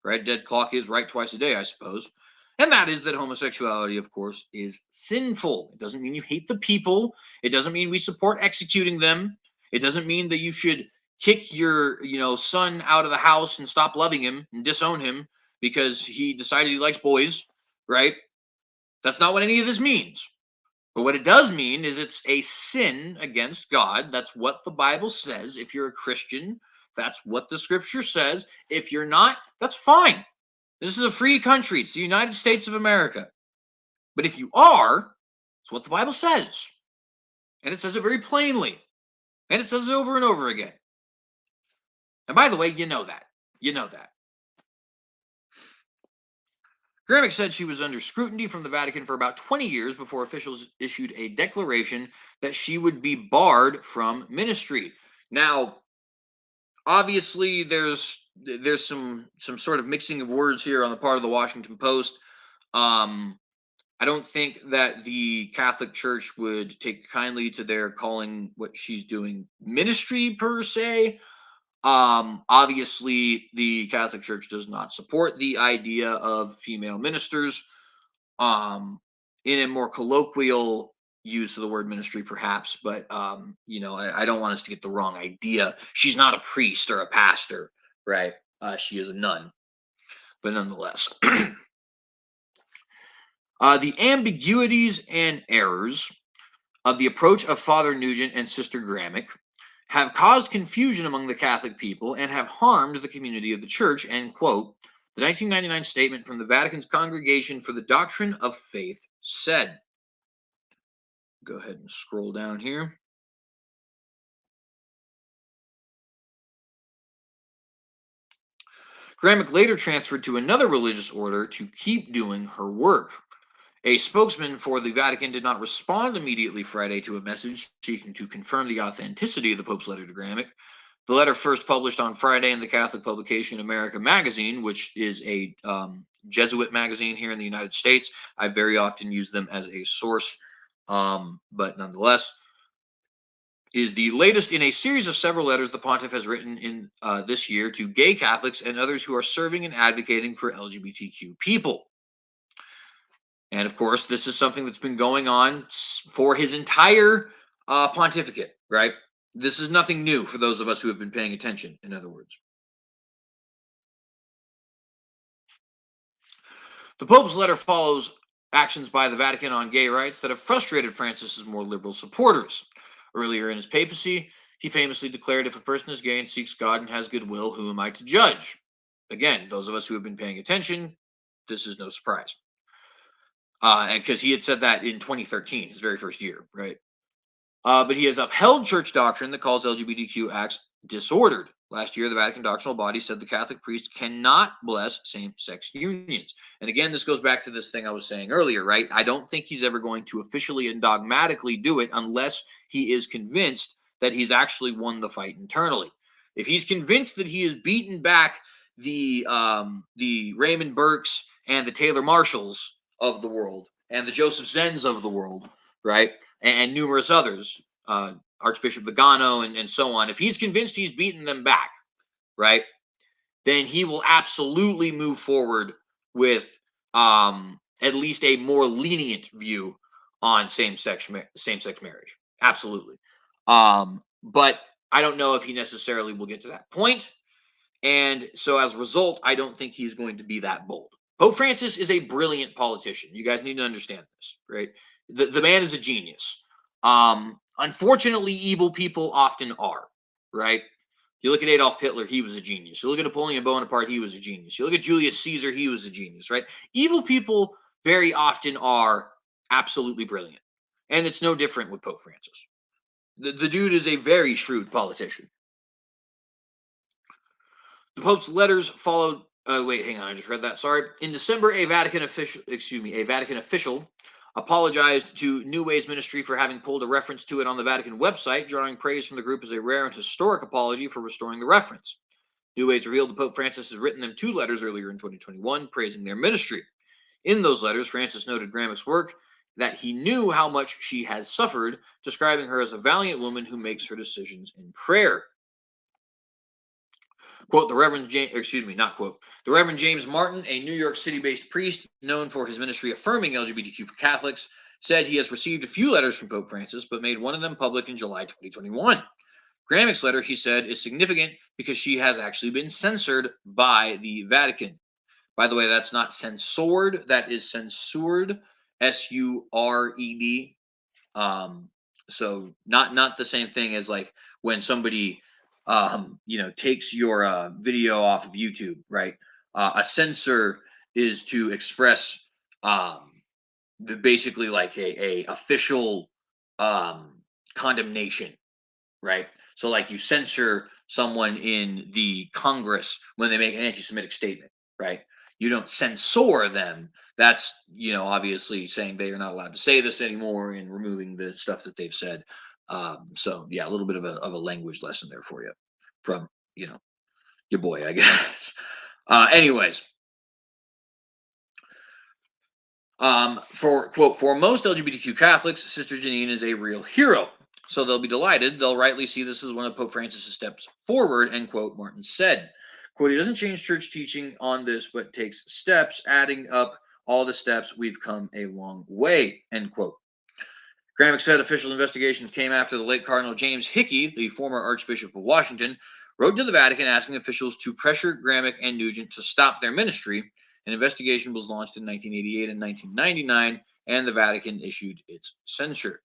right? Dead clock is right twice a day, I suppose. And that is that homosexuality, of course, is sinful. It doesn't mean you hate the people. It doesn't mean we support executing them. It doesn't mean that you should kick your, son out of the house and stop loving him and disown him because he decided he likes boys, right? That's not what any of this means. But what it does mean is it's a sin against God. That's what the Bible says. If you're a Christian, that's what the scripture says. If you're not, that's fine. This is a free country. It's the United States of America. But if you are, it's what the Bible says. And it says it very plainly. And it says it over and over again. And by the way, you know that. Gramick said she was under scrutiny from the Vatican for about 20 years before officials issued a declaration that she would be barred from ministry. Now, obviously, there's some sort of mixing of words here on the part of the Washington Post. I don't think that the Catholic Church would take kindly to their calling what she's doing ministry per se. Obviously, the Catholic Church does not support the idea of female ministers. In a more colloquial use of the word ministry, perhaps, but I don't want us to get the wrong idea. She's not a priest or a pastor, right? She is a nun, but nonetheless. The ambiguities and errors of the approach of Father Nugent and Sister Gramick have caused confusion among the Catholic people and have harmed the community of the Church, end quote, the 1999 statement from the Vatican's Congregation for the Doctrine of Faith said. Go ahead and scroll down here. Gramick later transferred to another religious order to keep doing her work. A spokesman for the Vatican did not respond immediately Friday to a message seeking to confirm the authenticity of the Pope's letter to Gramick. The letter, first published on Friday in the Catholic publication America Magazine, which is a Jesuit magazine here in the United States. I very often use them as a source But nonetheless, is the latest in a series of several letters the pontiff has written in this year to gay Catholics and others who are serving and advocating for LGBTQ people. And of course, this is something that's been going on for his entire pontificate, right? This is nothing new for those of us who have been paying attention, in other words. The Pope's letter follows actions by the Vatican on gay rights that have frustrated Francis's more liberal supporters. Earlier in his papacy, he famously declared, "If a person is gay and seeks God and has goodwill, who am I to judge?" Again, those of us who have been paying attention, this is no surprise. Because he had said that in 2013, his very first year, right? But he has upheld church doctrine that calls LGBTQ acts disordered. Last year, the Vatican doctrinal body said the Catholic priest cannot bless same-sex unions. And again, this goes back to this thing I was saying earlier, right? I don't think he's ever going to officially and dogmatically do it unless he is convinced that he's actually won the fight internally. If he's convinced that he has beaten back the Raymond Burkes and the Taylor Marshalls of the world and the Joseph Zens of the world, right? And numerous others, Archbishop Vigano and so on. If he's convinced he's beaten them back, right, then he will absolutely move forward with at least a more lenient view on same-sex marriage. Absolutely. But I don't know if he necessarily will get to that point. And so as a result, I don't think he's going to be that bold. Pope Francis is a brilliant politician. You guys need to understand this, right? The man is a genius. Unfortunately, evil people often are, right? You look at Adolf Hitler, he was a genius. You look at Napoleon Bonaparte, he was a genius. You look at Julius Caesar, he was a genius, right? Evil people very often are absolutely brilliant. And it's no different with Pope Francis. The dude is a very shrewd politician. The Pope's letters followed. Wait, hang on. I just read that. Sorry. In December, a Vatican official apologized to New Ways Ministry for having pulled a reference to it on the Vatican website, drawing praise from the group as a rare and historic apology for restoring the reference. New Ways revealed that Pope Francis had written them 2 letters earlier in 2021 praising their ministry. In those letters, Francis noted Gramick's work, that he knew how much she has suffered, describing her as a valiant woman who makes her decisions in prayer. Quote, the Reverend James, not quote, the Reverend James Martin, a New York City-based priest known for his ministry affirming LGBTQ Catholics, said he has received a few letters from Pope Francis, but made one of them public in July 2021. Gramick's letter, he said, is significant because she has actually been censored by the Vatican. By the way, that's not censored, that is censured, S-U-R-E-D. So not the same thing as like when somebody takes your video off of YouTube, right? A censor is to express basically like a official condemnation, right? So like you censor someone in the Congress when they make an anti-Semitic statement, right? You don't censor them. That's obviously saying they are not allowed to say this anymore and removing the stuff that they've said. So yeah, a little bit of a language lesson there for you from your boy, I guess. Anyways, for most LGBTQ Catholics, Sister Janine is a real hero. So they'll be delighted. They'll rightly see this as one of Pope Francis' steps forward, end quote, Martin said. Quote, he doesn't change church teaching on this, but takes steps, adding up all the steps, we've come a long way, end quote. Gramick said official investigations came after the late Cardinal James Hickey, the former Archbishop of Washington, wrote to the Vatican asking officials to pressure Gramick and Nugent to stop their ministry. An investigation was launched in 1988 and 1999, and the Vatican issued its censure.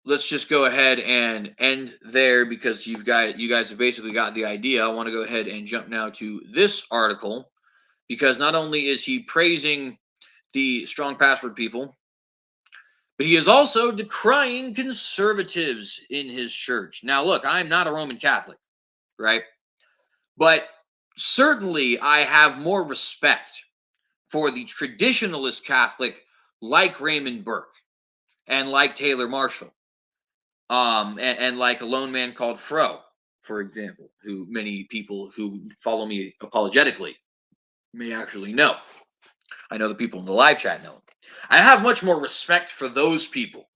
Let's just go ahead and end there because you guys have basically got the idea. I want to go ahead and jump now to this article because not only is he praising the strong password people, but he is also decrying conservatives in his church. Now, look, I'm not a Roman Catholic, right? But certainly I have more respect for the traditionalist Catholic like Raymond Burke and like Taylor Marshall, and like a lone man called Fro, for example, who many people who follow me apologetically may actually know. I know the people in the live chat know. I have much more respect for those people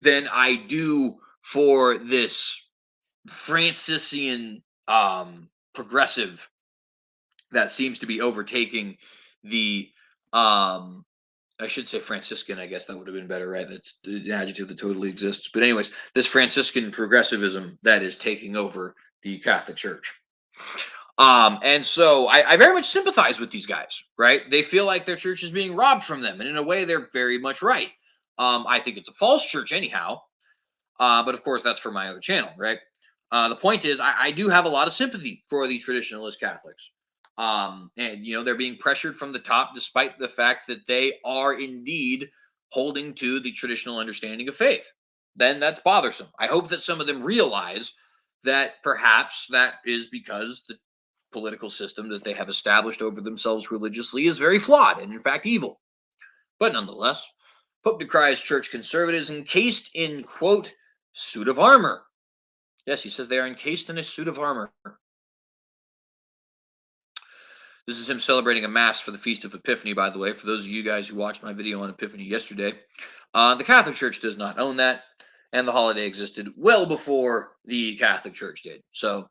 than I do for this Franciscan progressive that seems to be overtaking the I should say Franciscan, I guess that would have been better, right? That's an adjective that totally exists. But anyways, this Franciscan progressivism that is taking over the Catholic Church. And so I very much sympathize with these guys, right? They feel like their church is being robbed from them, and in a way, they're very much right. I think it's a false church anyhow, but of course, that's for my other channel, right? The point is, I do have a lot of sympathy for the traditionalist Catholics. And, they're being pressured from the top despite the fact that they are indeed holding to the traditional understanding of faith. Then that's bothersome. I hope that some of them realize that perhaps that is because the political system that they have established over themselves religiously is very flawed and, in fact, evil. But nonetheless, Pope decries church conservatives encased in, quote, suit of armor. Yes, he says they are encased in a suit of armor. This is him celebrating a mass for the Feast of Epiphany, by the way, for those of you guys who watched my video on Epiphany yesterday. The Catholic Church does not own that, and the holiday existed well before the Catholic Church did. So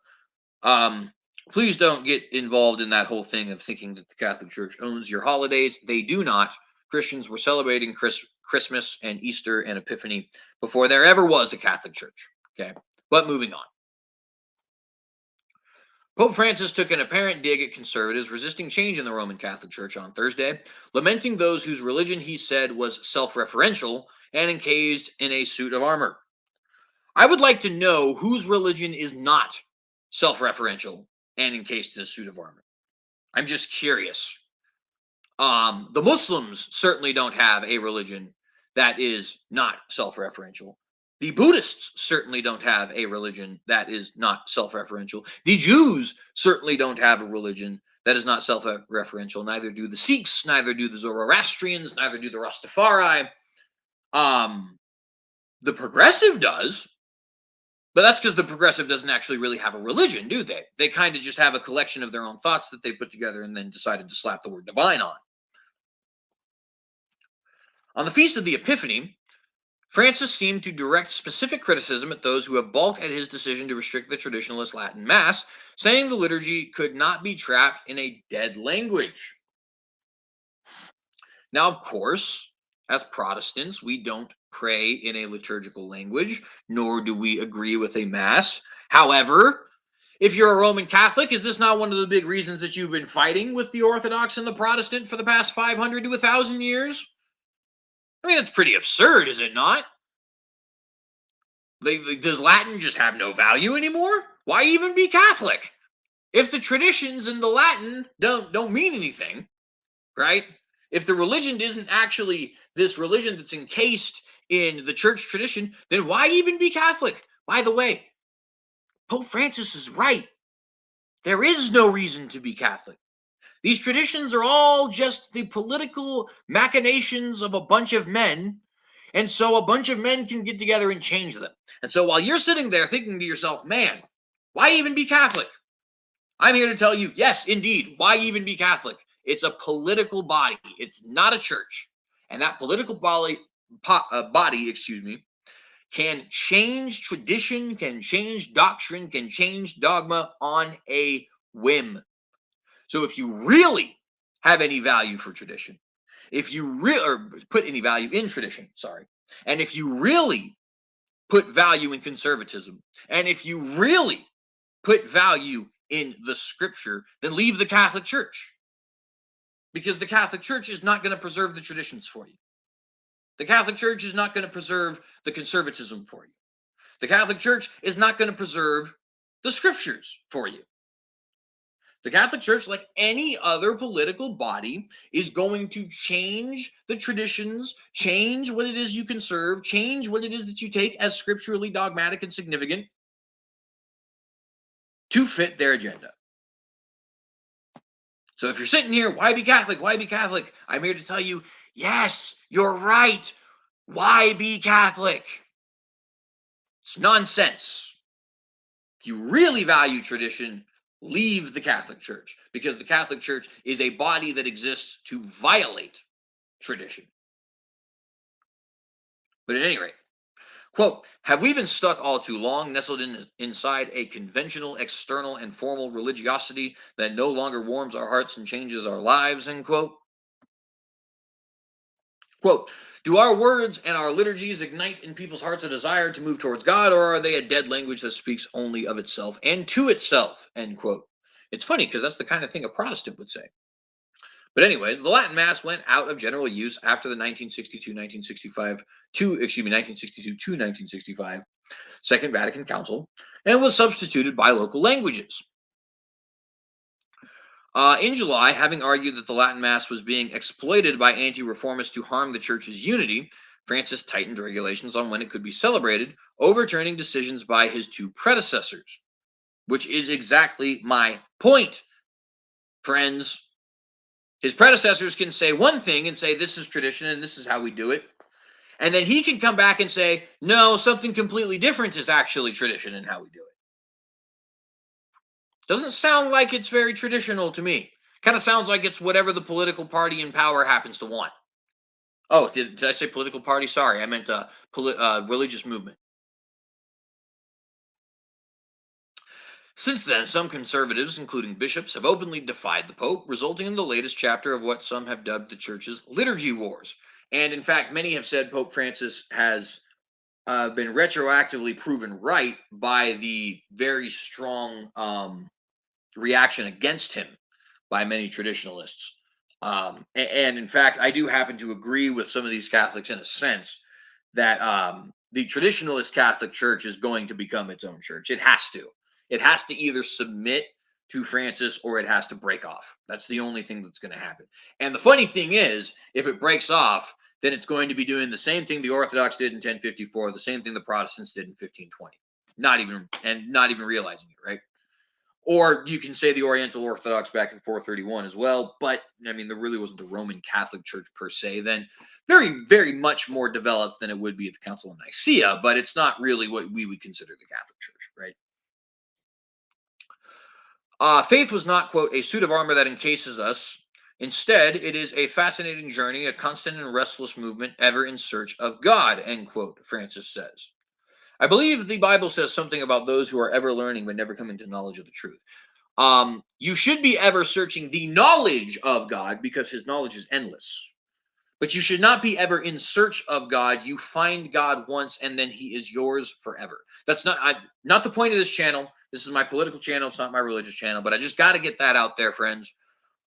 please don't get involved in that whole thing of thinking that the Catholic Church owns your holidays. They do not. Christians were celebrating Christmas and Easter and Epiphany before there ever was a Catholic Church. Okay, but moving on. Pope Francis took an apparent dig at conservatives resisting change in the Roman Catholic Church on Thursday, lamenting those whose religion he said was self-referential and encased in a suit of armor. I would like to know whose religion is not self-referential and encased in a suit of armor. I'm just curious. The Muslims certainly don't have a religion that is not self-referential. The Buddhists certainly don't have a religion that is not self-referential. The Jews certainly don't have a religion that is not self-referential. Neither do the Sikhs, neither do the Zoroastrians, neither do the Rastafari. The progressive does, but that's because the progressive doesn't actually really have a religion, do they? They kind of just have a collection of their own thoughts that they put together and then decided to slap the word divine on. On the Feast of the Epiphany, Francis seemed to direct specific criticism at those who have balked at his decision to restrict the traditionalist Latin Mass, saying the liturgy could not be trapped in a dead language. Now, of course, as Protestants, we don't pray in a liturgical language, nor do we agree with a Mass. However, if you're a Roman Catholic, is this not one of the big reasons that you've been fighting with the Orthodox and the Protestant for the past 500 to 1,000 years? I mean, it's pretty absurd, is it not? Does Latin just have no value anymore? Why even be Catholic? If the traditions in the Latin don't mean anything, right? If the religion isn't actually this religion that's encased in the church tradition, then why even be Catholic? By the way, Pope Francis is right. There is no reason to be Catholic. These traditions are all just the political machinations of a bunch of men. And so a bunch of men can get together and change them. And so while you're sitting there thinking to yourself, man, why even be Catholic? I'm here to tell you, yes, indeed, why even be Catholic? It's a political body. It's not a church. And that political body, can change tradition, can change doctrine, can change dogma on a whim. So if you really have any value for tradition, if you really put any value in tradition, sorry, and if you really put value in conservatism, and if you really put value in the scripture, then leave the Catholic Church. Because the Catholic Church is not going to preserve the traditions for you. The Catholic Church is not going to preserve the conservatism for you. The Catholic Church is not going to preserve the scriptures for you. The Catholic Church, like any other political body, is going to change the traditions, change what it is you conserve, change what it is that you take as scripturally dogmatic and significant to fit their agenda. So if you're sitting here, why be Catholic? Why be Catholic? I'm here to tell you, yes, you're right. Why be Catholic? It's nonsense. If you really value tradition, leave the Catholic Church, because the Catholic Church is a body that exists to violate tradition. But at any rate, quote, have we been stuck all too long, nestled inside a conventional, external, and formal religiosity that no longer warms our hearts and changes our lives, end quote? Quote, do our words and our liturgies ignite in people's hearts a desire to move towards God, or are they a dead language that speaks only of itself and to itself, end quote? It's funny because that's the kind of thing a Protestant would say. But anyways, the Latin Mass went out of general use after the 1962 to 1965 Second Vatican Council and was substituted by local languages. In July, having argued that the Latin Mass was being exploited by anti-reformists to harm the Church's unity, Francis tightened regulations on when it could be celebrated, overturning decisions by his two predecessors, which is exactly my point, friends. His predecessors can say one thing and say this is tradition and this is how we do it. And then he can come back and say, no, something completely different is actually tradition and how we do it. Doesn't sound like it's very traditional to me. Kind of sounds like it's whatever the political party in power happens to want. Oh, did I say political party? Sorry, I meant religious movement. Since then, some conservatives, including bishops, have openly defied the Pope, resulting in the latest chapter of what some have dubbed the Church's liturgy wars. And in fact, many have said Pope Francis has been retroactively proven right by the very strong reaction against him by many traditionalists. And in fact, I do happen to agree with some of these Catholics in a sense that the traditionalist Catholic Church is going to become its own church. It has to. It has to either submit to Francis or it has to break off. That's the only thing that's going to happen. And the funny thing is, if it breaks off, then it's going to be doing the same thing the Orthodox did in 1054, the same thing the Protestants did in 1520. Not even realizing it, right? Or you can say the Oriental Orthodox back in 431 as well, but I mean, there really wasn't a Roman Catholic Church per se then. Very, very much more developed than it would be at the Council of Nicaea, but it's not really what we would consider the Catholic Church, right? Faith was not, quote, a suit of armor that encases us. Instead, it is a fascinating journey, a constant and restless movement, ever in search of God, end quote, Francis says. I believe the Bible says something about those who are ever learning but never coming to knowledge of the truth. You should be ever searching the knowledge of God because his knowledge is endless. But you should not be ever in search of God. You find God once and then he is yours forever. That's not the point of this channel. This is my political channel. It's not my religious channel, but I just got to get that out there, friends.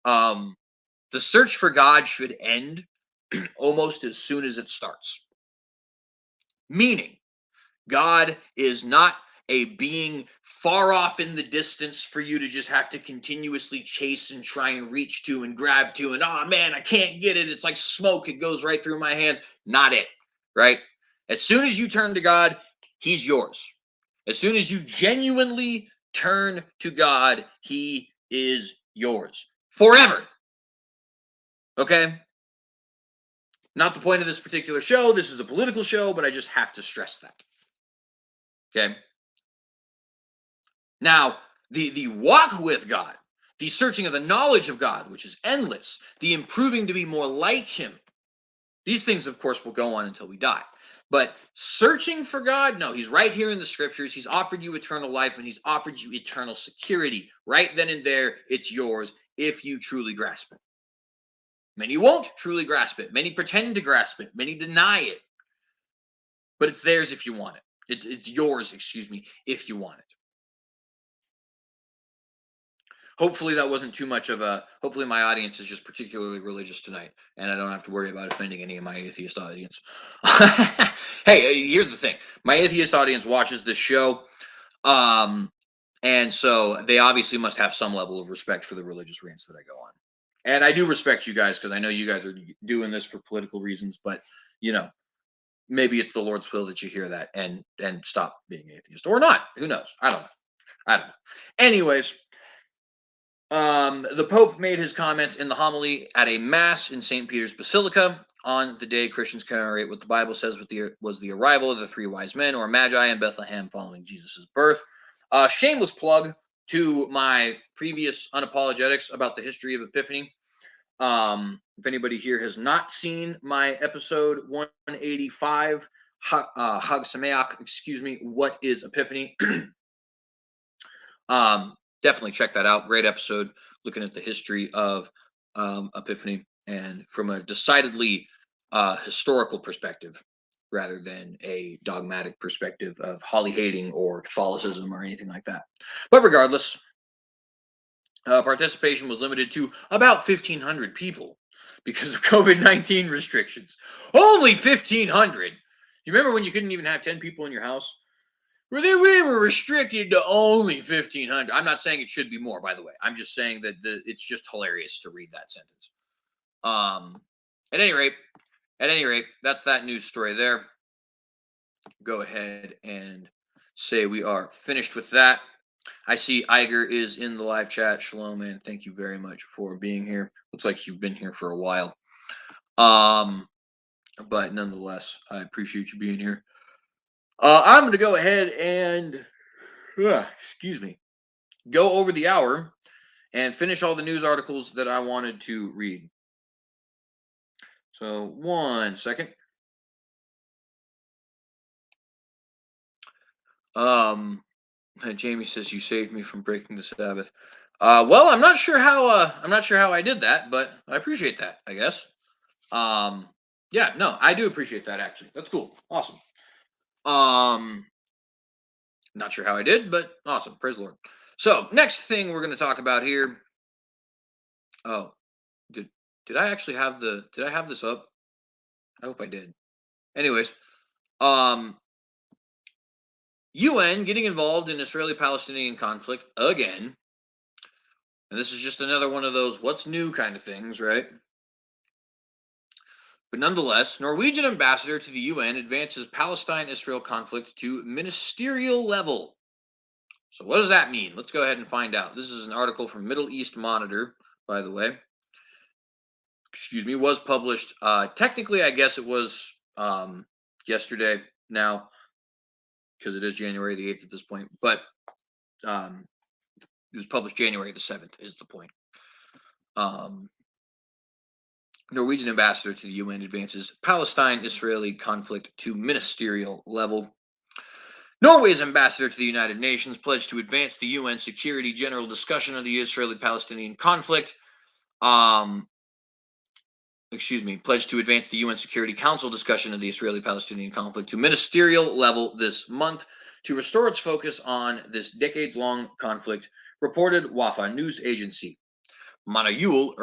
The search for God should end almost as soon as it starts. Meaning, God is not a being far off in the distance for you to just have to continuously chase and try and reach to and grab to. And oh man, I can't get it. It's like smoke. It goes right through my hands. Not it, right? As soon as you turn to God, he's yours. As soon as you genuinely turn to God, he is yours forever. Okay? Not the point of this particular show. This is a political show, but I just have to stress that. Okay? Now, the walk with God, the searching of the knowledge of God, which is endless, the improving to be more like him, these things, of course, will go on until we die. But searching for God, no, he's right here in the scriptures. He's offered you eternal life and he's offered you eternal security. Right then and there, it's yours if you truly grasp it. Many won't truly grasp it. Many pretend to grasp it. Many deny it. But it's theirs if you want it. It's yours, excuse me, if you want it. Hopefully that wasn't too much of a hopefully my audience is just particularly religious tonight and I don't have to worry about offending any of my atheist audience. Hey, here's the thing. My atheist audience watches this show. And so they obviously must have some level of respect for the religious rants that I go on. And I do respect you guys because I know you guys are doing this for political reasons, but you know, maybe it's the Lord's will that you hear that and stop being atheist or not. Who knows? I don't know. Anyways, the Pope made his comments in the homily at a mass in St. Peter's Basilica on the day Christians commemorate what the Bible says was the arrival of the three wise men or magi in Bethlehem following Jesus' birth. Shameless plug to my previous unapologetics about the history of Epiphany. If anybody here has not seen my episode 185 Hag Sameach, excuse me. What is Epiphany? Definitely check that out. Great episode looking at the history of Epiphany and from a decidedly historical perspective rather than a dogmatic perspective of Holly hating or Catholicism or anything like that. But regardless, participation was limited to about 1,500 people because of COVID-19 restrictions. Only 1,500. You remember when you couldn't even have 10 people in your house? We were restricted to only 1,500. I'm not saying it should be more, by the way. I'm just saying that it's just hilarious to read that sentence. At any rate, that's that news story there. Go ahead and say we are finished with that. I see Iger is in the live chat. Shalom, man. Thank you very much for being here. Looks like you've been here for a while. But nonetheless, I appreciate you being here. I'm going to go ahead and, excuse me, go over the hour and finish all the news articles that I wanted to read. So, 1 second. Jamie says you saved me from breaking the Sabbath. Well, I'm not sure how I did that, but I appreciate that, I guess. Yeah, no, I do appreciate that actually. That's cool. Awesome. Not sure how I did, but awesome. Praise the Lord. So, next thing we're going to talk about here. Oh, did I actually have this up? I hope I did. Anyways, UN getting involved in Israeli-Palestinian conflict again. And this is just another one of those what's new kind of things, right? But nonetheless, Norwegian ambassador to the UN advances Palestine-Israel conflict to ministerial level. So what does that mean? Let's go ahead and find out. This is an article from Middle East Monitor, by the way. Excuse me, was published. Technically, I guess it was yesterday now, because it is January the 8th at this point. But it was published January the 7th is the point. Norwegian ambassador to the UN advances Palestine-Israeli conflict to ministerial level. Norway's ambassador to the United Nations pledged to advance the UN Security General discussion of the Israeli-Palestinian conflict. Pledged to advance the UN Security Council discussion of the Israeli-Palestinian conflict to ministerial level this month to restore its focus on this decades-long conflict, reported Wafa news agency. Mona Yule,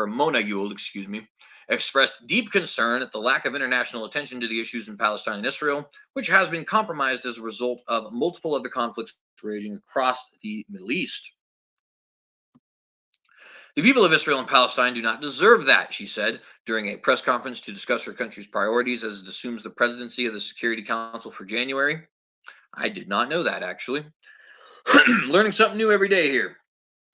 expressed deep concern at the lack of international attention to the issues in Palestine and Israel, which has been compromised as a result of multiple other conflicts raging across the Middle East. The people of Israel and Palestine do not deserve that, she said during a press conference to discuss her country's priorities as it assumes the presidency of the Security Council for January. I did not know that, actually. Learning something new every day here.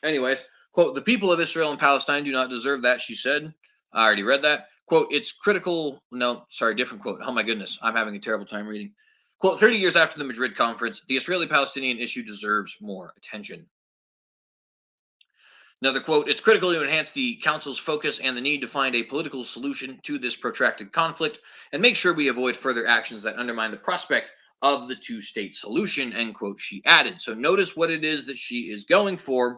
Anyways, quote, the people of Israel and Palestine do not deserve that, she said. I already read that. Quote, it's critical. No, sorry, different quote. Oh my goodness, I'm having a terrible time reading. Quote, 30 years after the Madrid conference, the Israeli-Palestinian issue deserves more attention. Another quote, it's critical to enhance the Council's focus and the need to find a political solution to this protracted conflict and make sure we avoid further actions that undermine the prospect of the two-state solution, end quote, she added. So notice what it is that she is going for.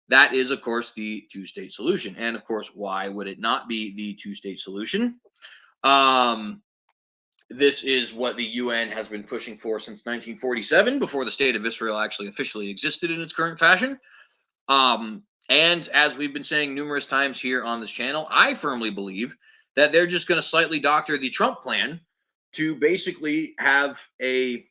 That is, of course, the two-state solution. And, of course, why would it not be the two-state solution? This is what the UN has been pushing for since 1947, before the State of Israel actually officially existed in its current fashion. And as we've been saying numerous times here on this channel, I firmly believe that they're just going to slightly doctor the Trump plan to basically have a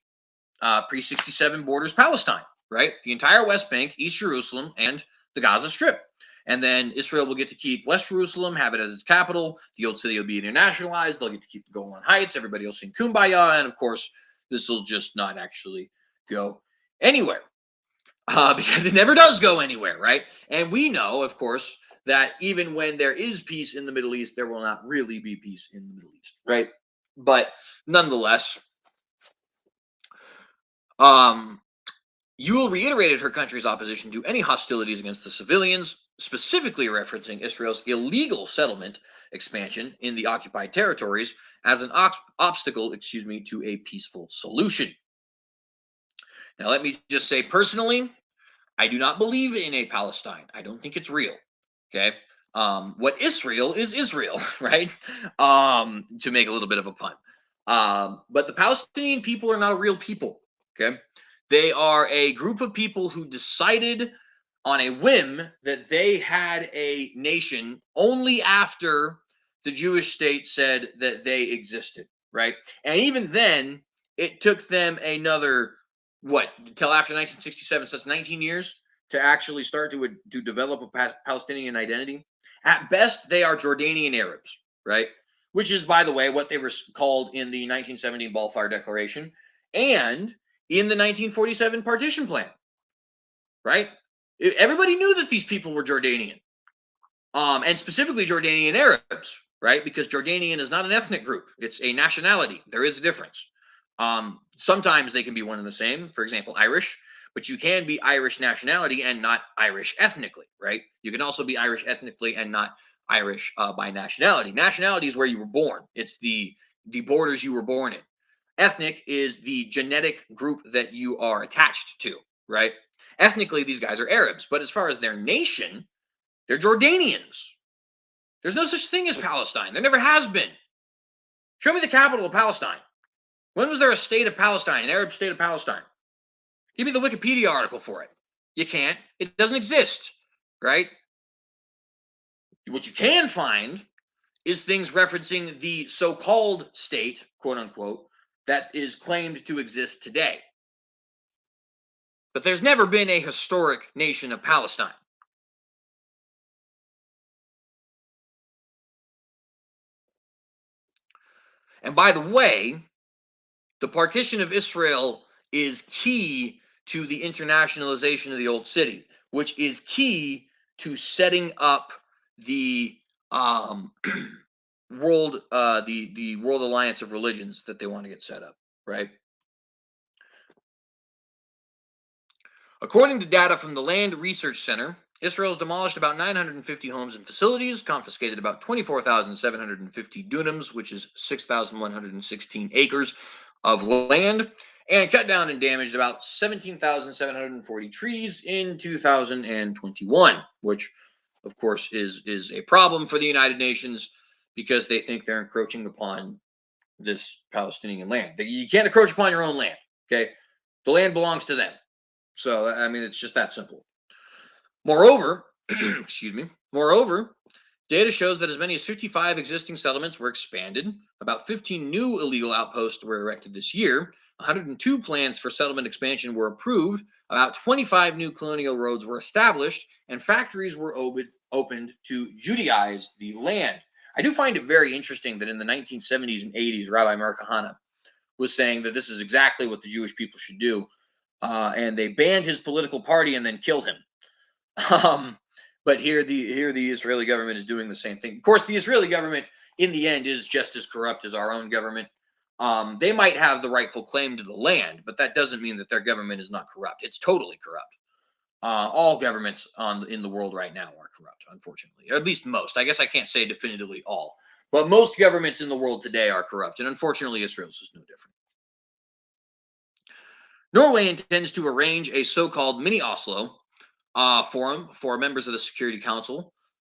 pre-67 borders Palestine, right? The entire West Bank, East Jerusalem, and the Gaza Strip. And then Israel will get to keep West Jerusalem, have it as its capital. The old city will be internationalized. They'll get to keep the Golan Heights. Everybody will sing Kumbaya. And of course, this will just not actually go anywhere because it never does go anywhere, right? And we know, of course, that even when there is peace in the Middle East, there will not really be peace in the Middle East, right? But nonetheless, Yule reiterated her country's opposition to any hostilities against the civilians, specifically referencing Israel's illegal settlement expansion in the occupied territories as an obstacle, to a peaceful solution. Now, let me just say personally, I do not believe in a Palestine. I don't think it's real. Okay. What Israel is Israel, right? To make a little bit of a pun. But the Palestinian people are not a real people. Okay. They are a group of people who decided on a whim that they had a nation only after the Jewish state said that they existed, right? And even then, it took them another, what, till after 1967, so that's 19 years to actually start to develop a Palestinian identity. At best, they are Jordanian Arabs, right? Which is, by the way, what they were called in the 1917 Balfour Declaration and in the 1947 partition plan, right? Everybody knew that these people were Jordanian, and specifically Jordanian Arabs, right? Because Jordanian is not an ethnic group; it's a nationality. There is a difference. Sometimes they can be one and the same. For example, Irish, but you can be Irish nationality and not Irish ethnically, right? You can also be Irish ethnically and not Irish by nationality. Nationality is where you were born. It's the borders you were born in. Ethnic is the genetic group that you are attached to, right? Ethnically, these guys are Arabs, but as far as their nation, they're Jordanians. There's no such thing as Palestine. There never has been. Show me the capital of Palestine. When was there a state of Palestine, an Arab state of Palestine? Give me the Wikipedia article for it. You can't. It doesn't exist, right? What you can find is things referencing the so-called state, quote unquote, that is claimed to exist today. But there's never been a historic nation of Palestine. And by the way, the partition of Israel is key to the internationalization of the old city, which is key to setting up the the World Alliance of Religions that they want to get set up, right? According to data from the Land Research Center, Israel has demolished about 950 homes and facilities, confiscated about 24,750 dunams, which is 6,116 acres of land, and cut down and damaged about 17,740 trees in 2021, which, of course, is a problem for the United Nations because they think they're encroaching upon this Palestinian land. You can't encroach upon your own land, okay? The land belongs to them. So, I mean, it's just that simple. Moreover, excuse me, moreover, data shows that as many as 55 existing settlements were expanded, about 15 new illegal outposts were erected this year, 102 plans for settlement expansion were approved, about 25 new colonial roads were established, and factories were opened to Judaize the land. I do find it very interesting that in the 1970s and 80s, Rabbi Mcarthur was saying that this is exactly what the Jewish people should do, and they banned his political party and then killed him. But here the Israeli government is doing the same thing. Of course, the Israeli government in the end is just as corrupt as our own government. They might have the rightful claim to the land, but that doesn't mean that their government is not corrupt. It's totally corrupt. All governments in the world right now are corrupt, unfortunately. Or at least most. I guess I can't say definitively all, but most governments in the world today are corrupt, and unfortunately, Israel's is no different. Norway intends to arrange a so-called mini Oslo forum for members of the Security Council,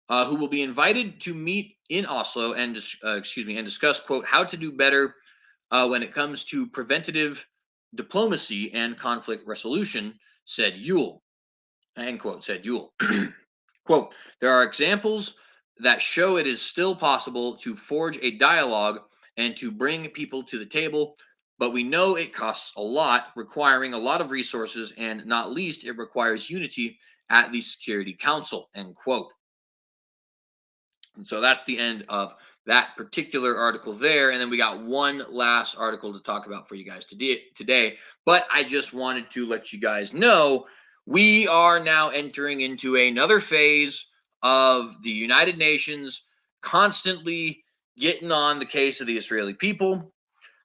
who will be invited to meet in Oslo and and discuss, quote, how to do better when it comes to preventative diplomacy and conflict resolution, said Yule. End quote, said Yule. Quote, there are examples that show it is still possible to forge a dialogue and to bring people to the table, but we know it costs a lot, requiring a lot of resources, and not least, it requires unity at the Security Council, end quote. And so that's the end of that particular article there. And then we got one last article to talk about for you guys today. But I just wanted to let you guys know we are now entering into another phase of the United Nations constantly getting on the case of the Israeli people,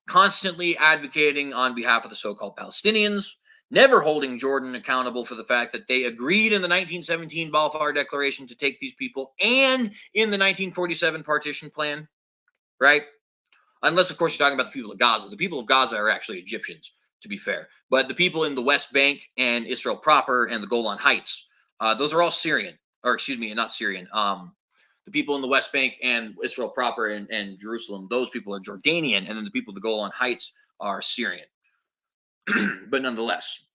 constantly advocating on behalf of the so-called Palestinians, never holding Jordan accountable for the fact that they agreed in the 1917 Balfour Declaration to take these people and in the 1947 partition plan, right? Unless, of course, you're talking about the people of Gaza. The people of Gaza are actually Egyptians, to be fair. But the people in the West Bank and Israel proper and the Golan Heights, those are all Syrian, or excuse me, not Syrian. The people in the West Bank and Israel proper and Jerusalem, those people are Jordanian, and then the people of the Golan Heights are Syrian. But nonetheless,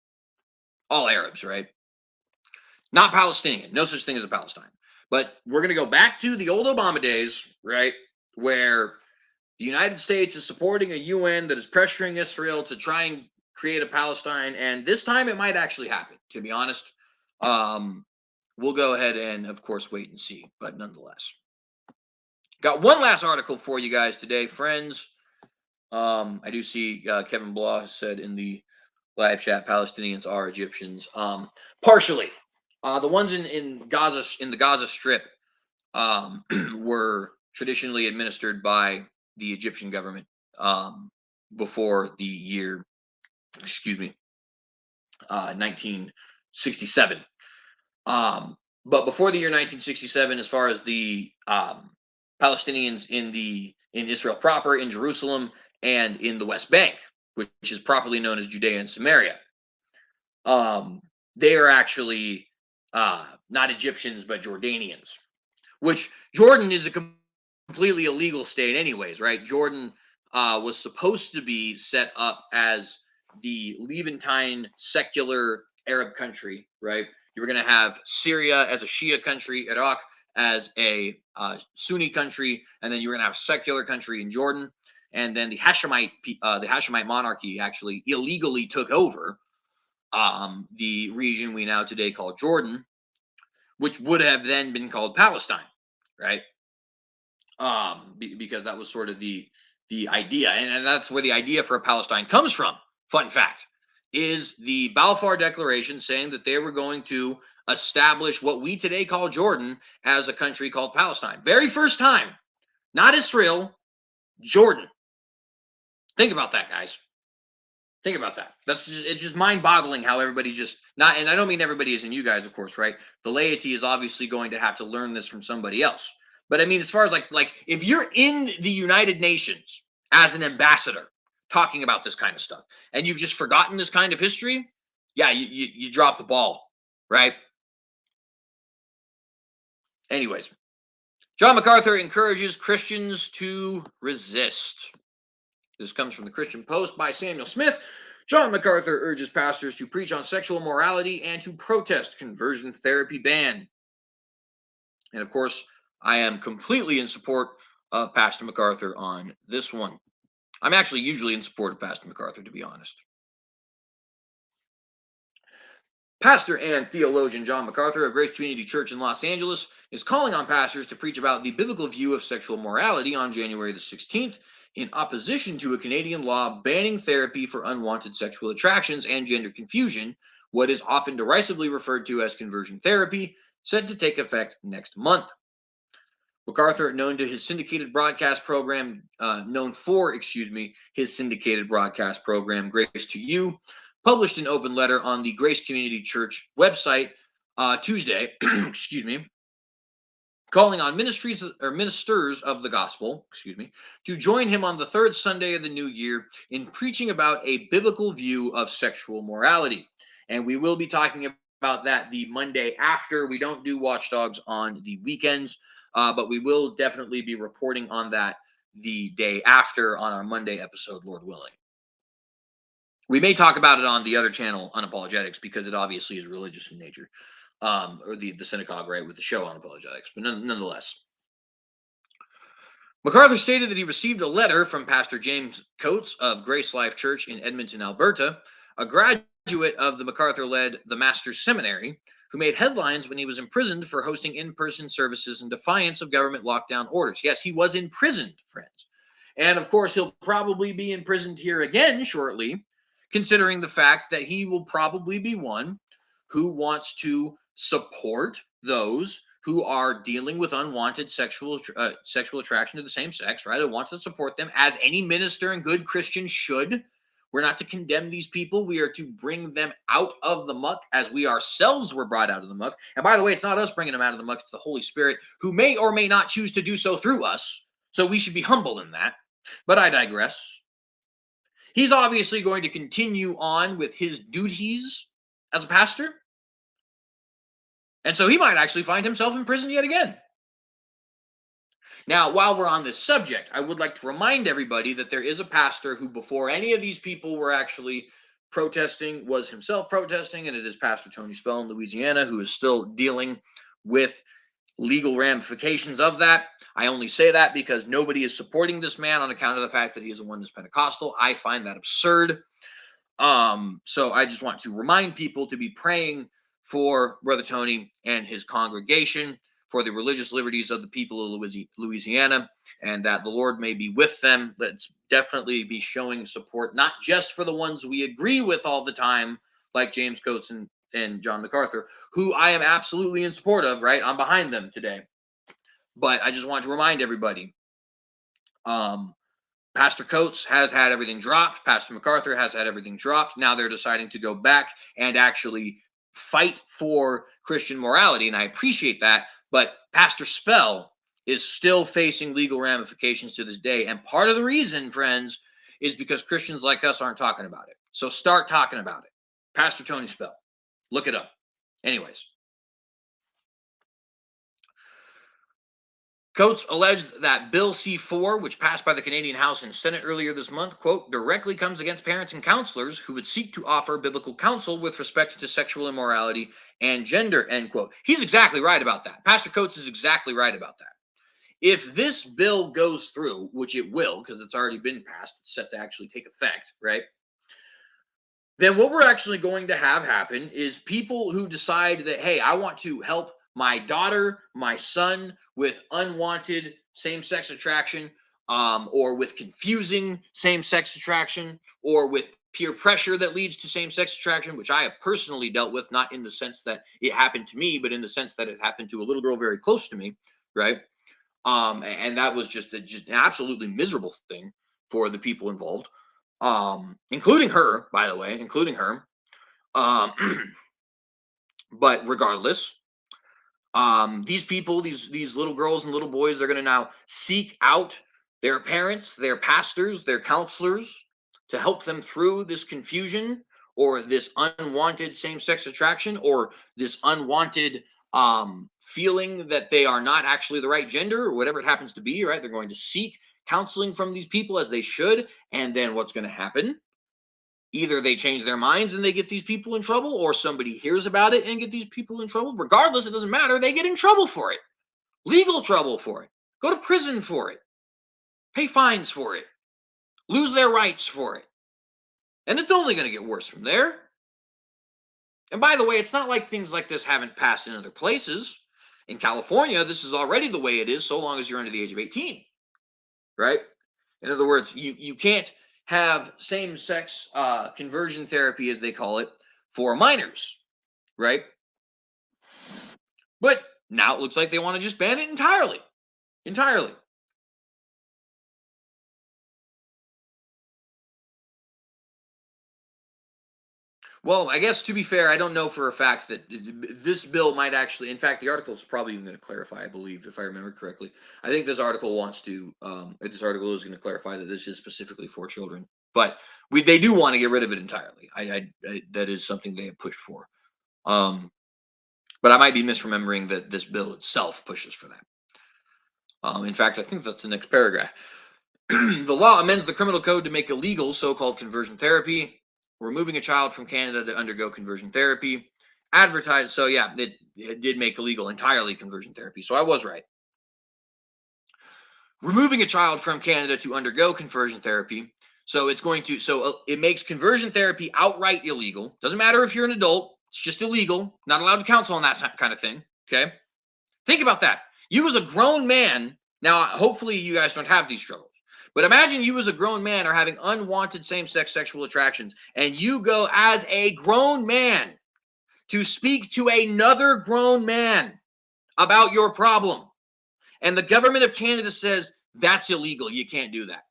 all Arabs, right? Not Palestinian. No such thing as a Palestine. But we're going to go back to the old Obama days, right? Where the United States is supporting a UN that is pressuring Israel to try and create a Palestine. And this time it might actually happen, to be honest. We'll go ahead and, of course, wait and see. But nonetheless, got one last article for you guys today, friends. I do see Kevin Blah said in the live chat, Palestinians are Egyptians. Partially. The ones in Gaza, in the Gaza Strip, were traditionally administered by the Egyptian government before the year, 1967. But before the year 1967, as far as the Palestinians in Israel proper, in Jerusalem, and in the West Bank, which is properly known as Judea and Samaria, they are actually not Egyptians but Jordanians. Which Jordan is a completely illegal state, anyways, right? Jordan was supposed to be set up as the Levantine secular Arab country, right? You were going to have Syria as a Shia country, Iraq as a Sunni country, and then you were going to have a secular country in Jordan. And then the Hashemite monarchy actually illegally took over the region we now today call Jordan, which would have then been called Palestine, right? Because that was sort of the idea, and that's where the idea for Palestine comes from. Fun fact is the Balfour Declaration saying that they were going to establish what we today call Jordan as a country called Palestine. Very first time, not Israel, Jordan. Think about that, guys. Think about that. It's just mind-boggling how everybody just not, and I don't mean everybody as in you guys, of course, right? The laity is obviously going to have to learn this from somebody else. But I mean, as far as like if you're in the United Nations as an ambassador talking about this kind of stuff, and you've just forgotten this kind of history, yeah, you drop the ball, right? Anyways, John MacArthur encourages Christians to resist. This comes from the Christian Post by Samuel Smith. John MacArthur urges pastors to preach on sexual morality and to protest conversion therapy ban. And of course, I am completely in support of Pastor MacArthur on this one. I'm actually usually in support of Pastor MacArthur, to be honest. Pastor and theologian John MacArthur of Grace Community Church in Los Angeles is calling on pastors to preach about the biblical view of sexual morality on January the 16th in opposition to a Canadian law banning therapy for unwanted sexual attractions and gender confusion, what is often derisively referred to as conversion therapy, set to take effect next month. MacArthur, known for his syndicated broadcast program, Grace to You, published an open letter on the Grace Community Church website Tuesday, calling on ministers of the gospel, to join him on the third Sunday of the new year in preaching about a biblical view of sexual morality. And we will be talking about that the Monday after. We don't do Watchdogs on the weekends, but we will definitely be reporting on that the day after on our Monday episode, Lord willing. We may talk about it on the other channel, Unapologetics, because it obviously is religious in nature, or the synagogue, right, with the show Unapologetics. But nonetheless, MacArthur stated that he received a letter from Pastor James Coates of Grace Life Church in Edmonton, Alberta, a graduate of the MacArthur-led The Master's Seminary, who made headlines when he was imprisoned for hosting in-person services in defiance of government lockdown orders. Yes, he was imprisoned, friends. And of course, he'll probably be imprisoned here again shortly, considering the fact that he will probably be one who wants to support those who are dealing with unwanted sexual attraction to the same sex, right? And wants to support them as any minister and good Christian should, We're not to condemn these people. We are to bring them out of the muck as we ourselves were brought out of the muck. And by the way, it's not us bringing them out of the muck. It's the Holy Spirit who may or may not choose to do so through us. So we should be humble in that. But I digress. He's obviously going to continue on with his duties as a pastor. And so he might actually find himself in prison yet again. Now, while we're on this subject, I would like to remind everybody that there is a pastor who, before any of these people were actually protesting, was himself protesting, and it is Pastor Tony Spell in Louisiana, who is still dealing with legal ramifications of that. I only say that because nobody is supporting this man on account of the fact that he is a oneness Pentecostal. I find that absurd. So I just want to remind people to be praying for Brother Tony and his congregation, for the religious liberties of the people of Louisiana, and that the Lord may be with them. Let's definitely be showing support, not just for the ones we agree with all the time, like James Coates and John Mcarthur, who I am absolutely in support of, right? I'm behind them today. But I just want to remind everybody, Pastor Coates has had everything dropped. Pastor Mcarthur has had everything dropped. Now they're deciding to go back and actually fight for Christian morality, and I appreciate that. But Pastor Spell is still facing legal ramifications to this day. And part of the reason, friends, is because Christians like us aren't talking about it. So start talking about it. Pastor Tony Spell. Look it up. Anyways. Coates alleged that Bill C-4, which passed by the Canadian House and Senate earlier this month, quote, directly comes against parents and counselors who would seek to offer biblical counsel with respect to sexual immorality and gender, end quote. He's exactly right about that. Pastor Coates is exactly right about that. If this bill goes through, which it will, because it's already been passed, it's set to actually take effect, right? Then what we're actually going to have happen is people who decide that, hey, I want to help my daughter, my son with unwanted same-sex attraction, or with confusing same-sex attraction, or with peer pressure that leads to same-sex attraction, which I have personally dealt with, not in the sense that it happened to me, but in the sense that it happened to a little girl very close to me, right? And that was just an absolutely miserable thing for the people involved, including her, by the way, including her. But regardless, these people, these little girls and little boys, they're going to now seek out their parents, their pastors, their counselors to help them through this confusion or this unwanted same-sex attraction or this unwanted feeling that they are not actually the right gender or whatever it happens to be, right? They're going to seek counseling from these people as they should. And then what's going to happen? Either they change their minds and they get these people in trouble, or somebody hears about it and get these people in trouble. Regardless, it doesn't matter. They get in trouble for it. Legal trouble for it. Go to prison for it. Pay fines for it. Lose their rights for it. And it's only going to get worse from there. And by the way, it's not like things like this haven't passed in other places. In California, this is already the way it is so long as you're under the age of 18. Right? In other words, you can't have same-sex conversion therapy, as they call it, for minors, right? But now it looks like they want to just ban it entirely. Entirely. Well, I guess to be fair, I don't know for a fact that this bill might actually, in fact, the article is probably even going to clarify, I believe, if I remember correctly. I think this article wants to, this article is going to clarify that this is specifically for children. But they do want to get rid of it entirely. That is something they have pushed for. But I might be misremembering that this bill itself pushes for that. In fact, I think that's the next paragraph. The law amends the criminal code to make illegal so-called conversion therapy, removing a child from Canada to undergo conversion therapy. Advertised, so yeah, it did make illegal entirely conversion therapy. So I was right. Removing a child from Canada to undergo conversion therapy. So it's going to, it makes conversion therapy outright illegal. Doesn't matter if you're an adult, it's just illegal. Not allowed to counsel on that kind of thing. Okay. Think about that. You as a grown man, now hopefully you guys don't have these struggles, but imagine you as a grown man are having unwanted same-sex sexual attractions, and you go as a grown man to speak to another grown man about your problem. And the government of Canada says, that's illegal. You can't do that.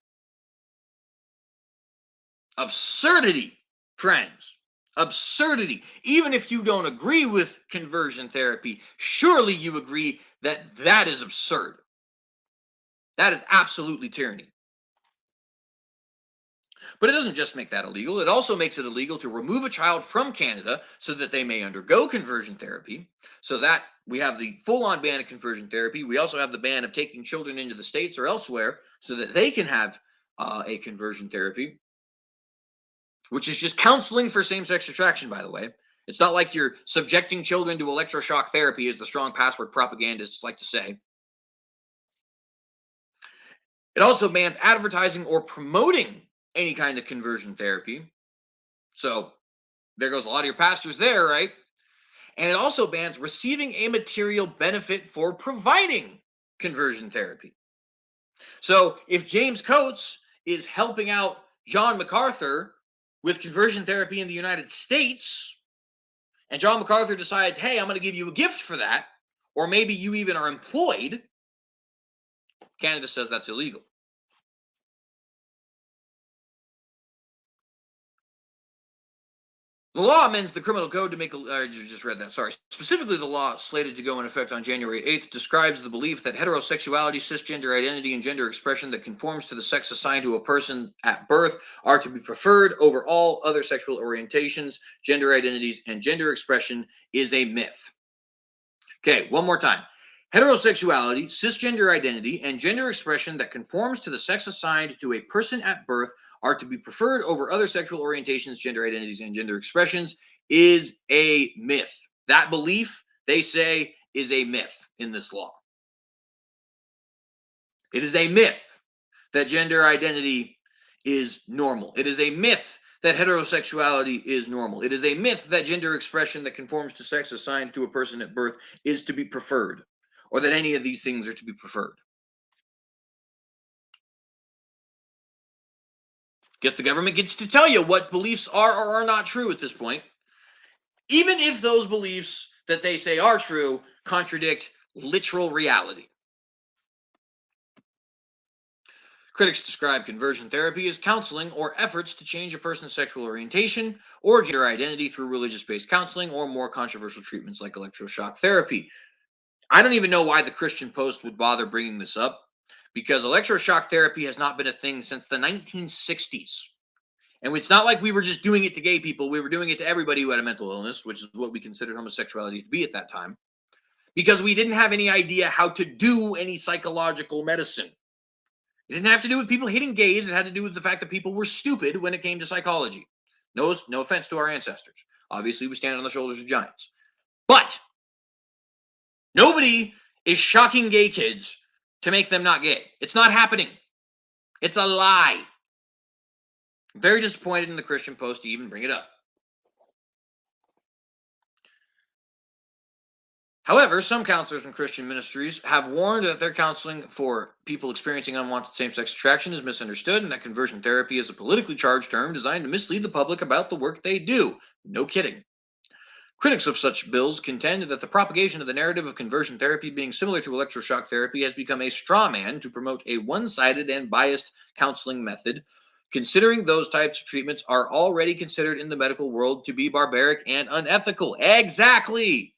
Absurdity, friends. Absurdity. Even if you don't agree with conversion therapy, surely you agree that that is absurd. That is absolutely tyranny. But it doesn't just make that illegal. It also makes it illegal to remove a child from Canada so that they may undergo conversion therapy. So that we have the full on ban of conversion therapy. We also have the ban of taking children into the States or elsewhere so that they can have a conversion therapy, which is just counseling for same sex attraction, by the way. It's not like you're subjecting children to electroshock therapy, as the strong password propagandists like to say. It also bans advertising or promoting any kind of conversion therapy. So there goes a lot of your pastors there, right? And it also bans receiving a material benefit for providing conversion therapy. So if James Coates is helping out John MacArthur with conversion therapy in the United States, and John MacArthur decides, hey, I'm going to give you a gift for that, or maybe you even are employed, Canada says that's illegal. The law amends the criminal code to make, I just read that, sorry. Specifically, the law slated to go into effect on January 8th describes the belief that heterosexuality, cisgender identity, and gender expression that conforms to the sex assigned to a person at birth are to be preferred over all other sexual orientations, gender identities, and gender expression is a myth. Okay, one more time. Heterosexuality, cisgender identity, and gender expression that conforms to the sex assigned to a person at birth are to be preferred over other sexual orientations, gender identities, and gender expressions is a myth. That belief, they say, is a myth in this law. It is a myth that gender identity is normal. It is a myth that heterosexuality is normal. It is a myth that gender expression that conforms to sex assigned to a person at birth is to be preferred, or that any of these things are to be preferred. Guess the government gets to tell you what beliefs are or are not true at this point, even if those beliefs that they say are true contradict literal reality. Critics describe conversion therapy as counseling or efforts to change a person's sexual orientation or gender identity through religious based counseling or more controversial treatments like electroshock therapy. I don't even know why the Christian Post would bother bringing this up, because electroshock therapy has not been a thing since the 1960s. And it's not like we were just doing it to gay people. We were doing it to everybody who had a mental illness, which is what we considered homosexuality to be at that time, because we didn't have any idea how to do any psychological medicine. It didn't have to do with people hating gays. It had to do with the fact that people were stupid when it came to psychology. No offense to our ancestors. Obviously, we stand on the shoulders of giants. But nobody is shocking gay kids to make them not gay. It's not happening. It's a lie. I'm very disappointed in the Christian Post to even bring it up. However, some counselors and Christian ministries have warned that their counseling for people experiencing unwanted same-sex attraction is misunderstood and that conversion therapy is a politically charged term designed to mislead the public about the work they do. No kidding. Critics of such bills contend that the propagation of the narrative of conversion therapy being similar to electroshock therapy has become a straw man to promote a one-sided and biased counseling method, considering those types of treatments are already considered in the medical world to be barbaric and unethical. Exactly.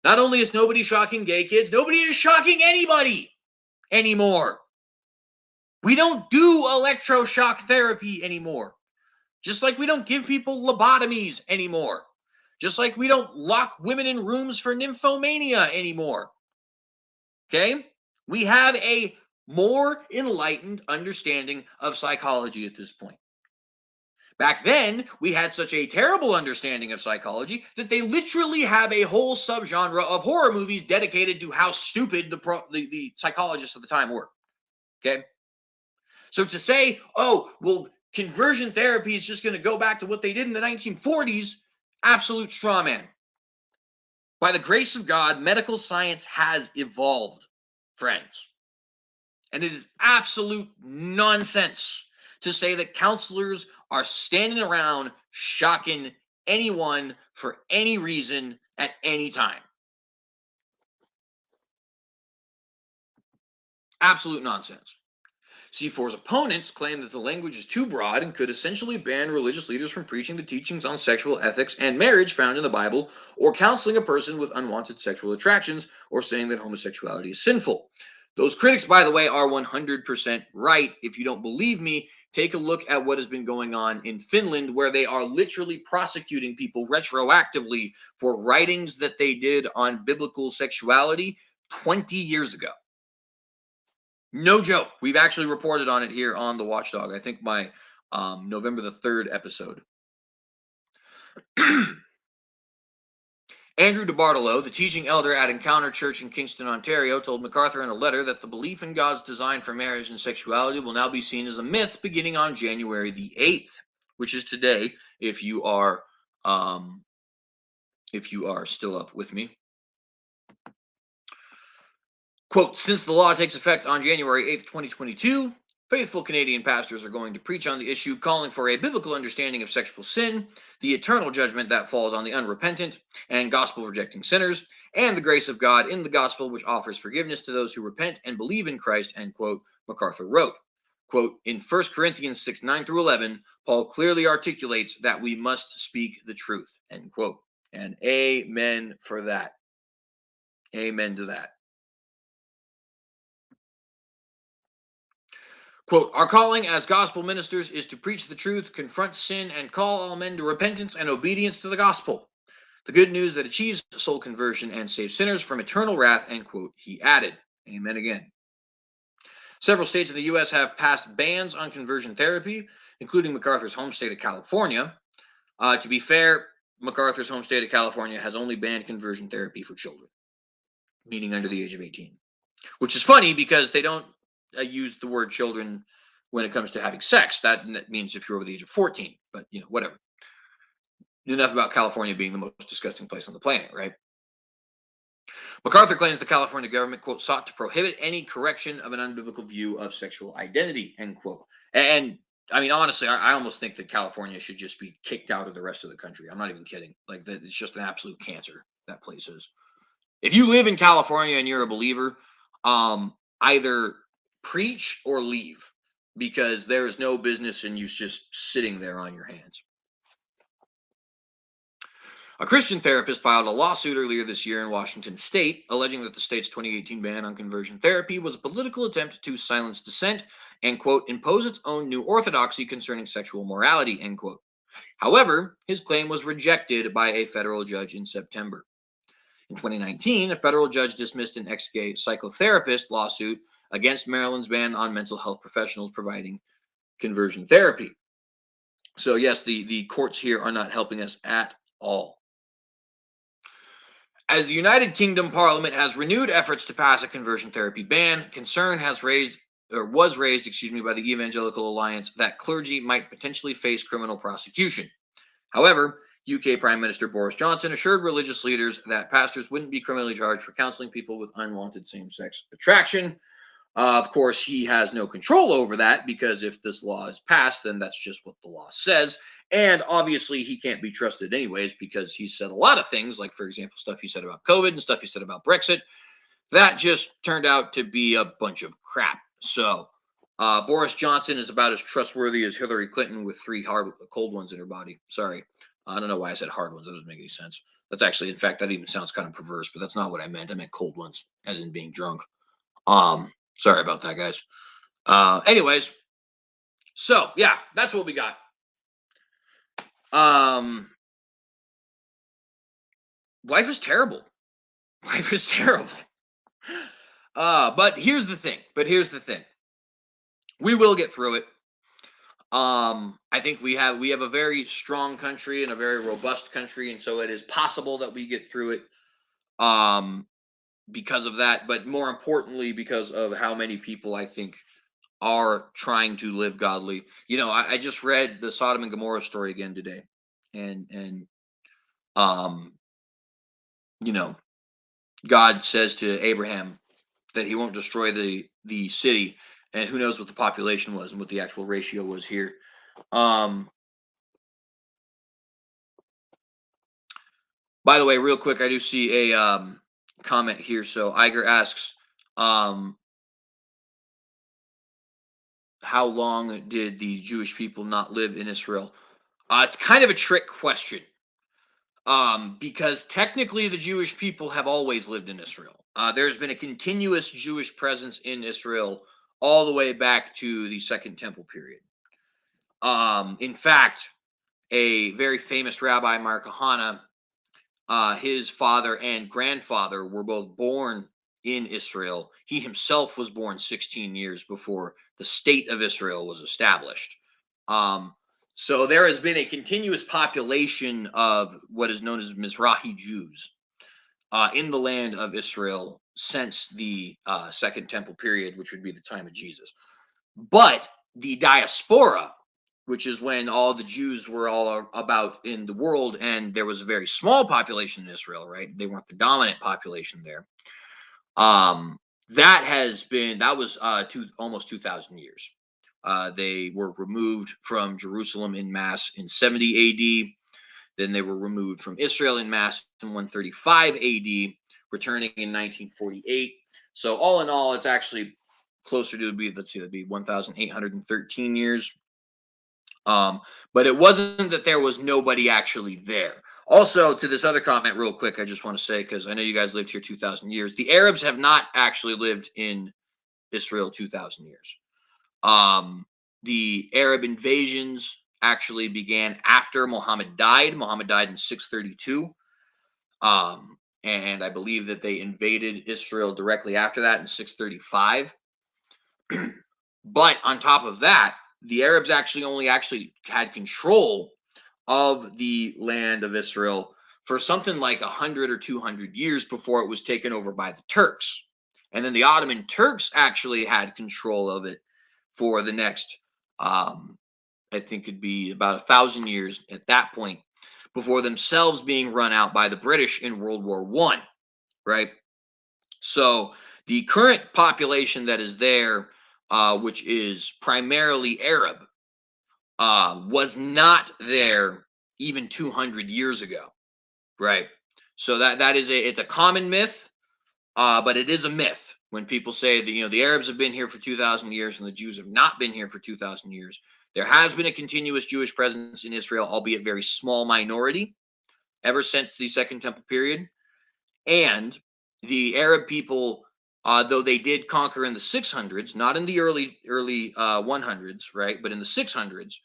Not only is nobody shocking gay kids, nobody is shocking anybody anymore. We don't do electroshock therapy anymore. Just like we don't give people lobotomies anymore. Just like we don't lock women in rooms for nymphomania anymore. Okay? We have a more enlightened understanding of psychology at this point. Back then, we had such a terrible understanding of psychology that they literally have a whole subgenre of horror movies dedicated to how stupid the psychologists of the time were. Okay? So to say, oh, well, conversion therapy is just going to go back to what they did in the 1940s, absolute straw man. By the grace of God, medical science has evolved, friends. And it is absolute nonsense to say that counselors are standing around shocking anyone for any reason at any time. Absolute nonsense. C4's opponents claim that the language is too broad and could essentially ban religious leaders from preaching the teachings on sexual ethics and marriage found in the Bible, or counseling a person with unwanted sexual attractions, or saying that homosexuality is sinful. Those critics, by the way, are 100% right. If you don't believe me, take a look at what has been going on in Finland, where they are literally prosecuting people retroactively for writings that they did on biblical sexuality 20 years ago. No joke. We've actually reported on it here on the Watchdog. I think my November the 3rd episode. Andrew DeBartolo, the teaching elder at Encounter Church in Kingston, Ontario, told Mcarthur in a letter that the belief in God's design for marriage and sexuality will now be seen as a myth beginning on January the 8th, which is today, if you are still up with me. Quote, since the law takes effect on January 8th, 2022, faithful Canadian pastors are going to preach on the issue, calling for a biblical understanding of sexual sin, the eternal judgment that falls on the unrepentant and gospel-rejecting sinners, and the grace of God in the gospel, which offers forgiveness to those who repent and believe in Christ, end quote, Mcarthur wrote. Quote, in 1 Corinthians 6, 9 through 11, Paul clearly articulates that we must speak the truth, end quote. And amen for that. Amen to that. Quote, our calling as gospel ministers is to preach the truth, confront sin, and call all men to repentance and obedience to the gospel. The good news that achieves soul conversion and saves sinners from eternal wrath, end quote, he added. Amen again. Several states in the U.S. have passed bans on conversion therapy, including Mcarthur's home state of California. To be fair, Mcarthur's home state of California has only banned conversion therapy for children, meaning under the age of 18. Which is funny because they don't use the word children when it comes to having sex. That means if you're over the age of 14, but whatever. Enough about California being the most disgusting place on the planet, right? Mcarthur claims the California government, quote, sought to prohibit any correction of an unbiblical view of sexual identity, end quote. And I mean, honestly, I almost think that California should just be kicked out of the rest of the country. I'm not even kidding. Like, it's just an absolute cancer, that place is. If you live in California and you're a believer, either preach or leave, because there is no business in you just sitting there on your hands. A Christian therapist filed a lawsuit earlier this year in Washington state, alleging that the state's 2018 ban on conversion therapy was a political attempt to silence dissent and, quote, impose its own new orthodoxy concerning sexual morality, end quote. However, his claim was rejected by a federal judge in September. In 2019, a federal judge dismissed an ex-gay psychotherapist lawsuit against Maryland's ban on mental health professionals providing conversion therapy. So yes, the courts here are not helping us at all. As the United Kingdom Parliament has renewed efforts to pass a conversion therapy ban, concern was raised, by the Evangelical Alliance that clergy might potentially face criminal prosecution. However, UK Prime Minister Boris Johnson assured religious leaders that pastors wouldn't be criminally charged for counseling people with unwanted same-sex attraction. Of course, he has no control over that because if this law is passed, then that's just what the law says. And obviously, he can't be trusted anyways because he said a lot of things, like, for example, stuff he said about COVID and stuff he said about Brexit. That just turned out to be a bunch of crap. So Boris Johnson is about as trustworthy as Hillary Clinton with 3 cold ones in her body. Sorry. I don't know why I said hard ones. That doesn't make any sense. That's actually, in fact, that even sounds kind of perverse, but that's not what I meant. I meant cold ones, as in being drunk. Sorry about that, guys. Anyways, so yeah, that's what we got. Life is terrible. Life is terrible. But here's the thing. We will get through it. I think we have a very strong country and a very robust country, and so it is possible that we get through it. Because of that, but more importantly, because of how many people I think are trying to live godly. I just read the Sodom and Gomorrah story again today, and God says to Abraham that he won't destroy the city, and who knows what the population was and what the actual ratio was here. By the way, real quick, I do see a comment here. So Iger asks, how long did the Jewish people not live in Israel? It's kind of a trick question. Because technically the Jewish people have always lived in Israel. There's been a continuous Jewish presence in Israel all the way back to the Second Temple period. In fact, a very famous rabbi, Mcarthur, his father and grandfather were both born in Israel. He himself was born 16 years before the state of Israel was established. Um, so there has been a continuous population of what is known as Mizrahi Jews in the land of Israel since the Second Temple period, which would be the time of Jesus. But the diaspora, which is when all the Jews were all about in the world, and there was a very small population in Israel, right? They weren't the dominant population there. Um, that was almost 2,000 years. They were removed from Jerusalem in mass in 70 AD. Then they were removed from Israel in mass in 135 AD, returning in 1948. So all in all, it's actually closer to be, let's see, that'd be 1,813 years. But it wasn't that there was nobody actually there. Also, to this other comment, real quick, I just want to say, because I know you guys lived here 2,000 years, the Arabs have not actually lived in Israel 2,000 years. The Arab invasions actually began after Muhammad died. Muhammad died in 632. And I believe that they invaded Israel directly after that in 635. But on top of that, the Arabs only had control of the land of Israel for something like 100 or 200 years before it was taken over by the Turks. And then the Ottoman Turks actually had control of it for the next, I think it'd be about 1,000 years at that point, before themselves being run out by the British in World War I, right? So the current population that is there, which is primarily Arab, was not there even 200 years ago, right? So it's a common myth, but it is a myth when people say that the Arabs have been here for 2,000 years and the Jews have not been here for 2,000 years. There has been a continuous Jewish presence in Israel, albeit very small minority, ever since the Second Temple period. And the Arab people, though they did conquer in the 600s, not in the early 100s, right, but in the 600s,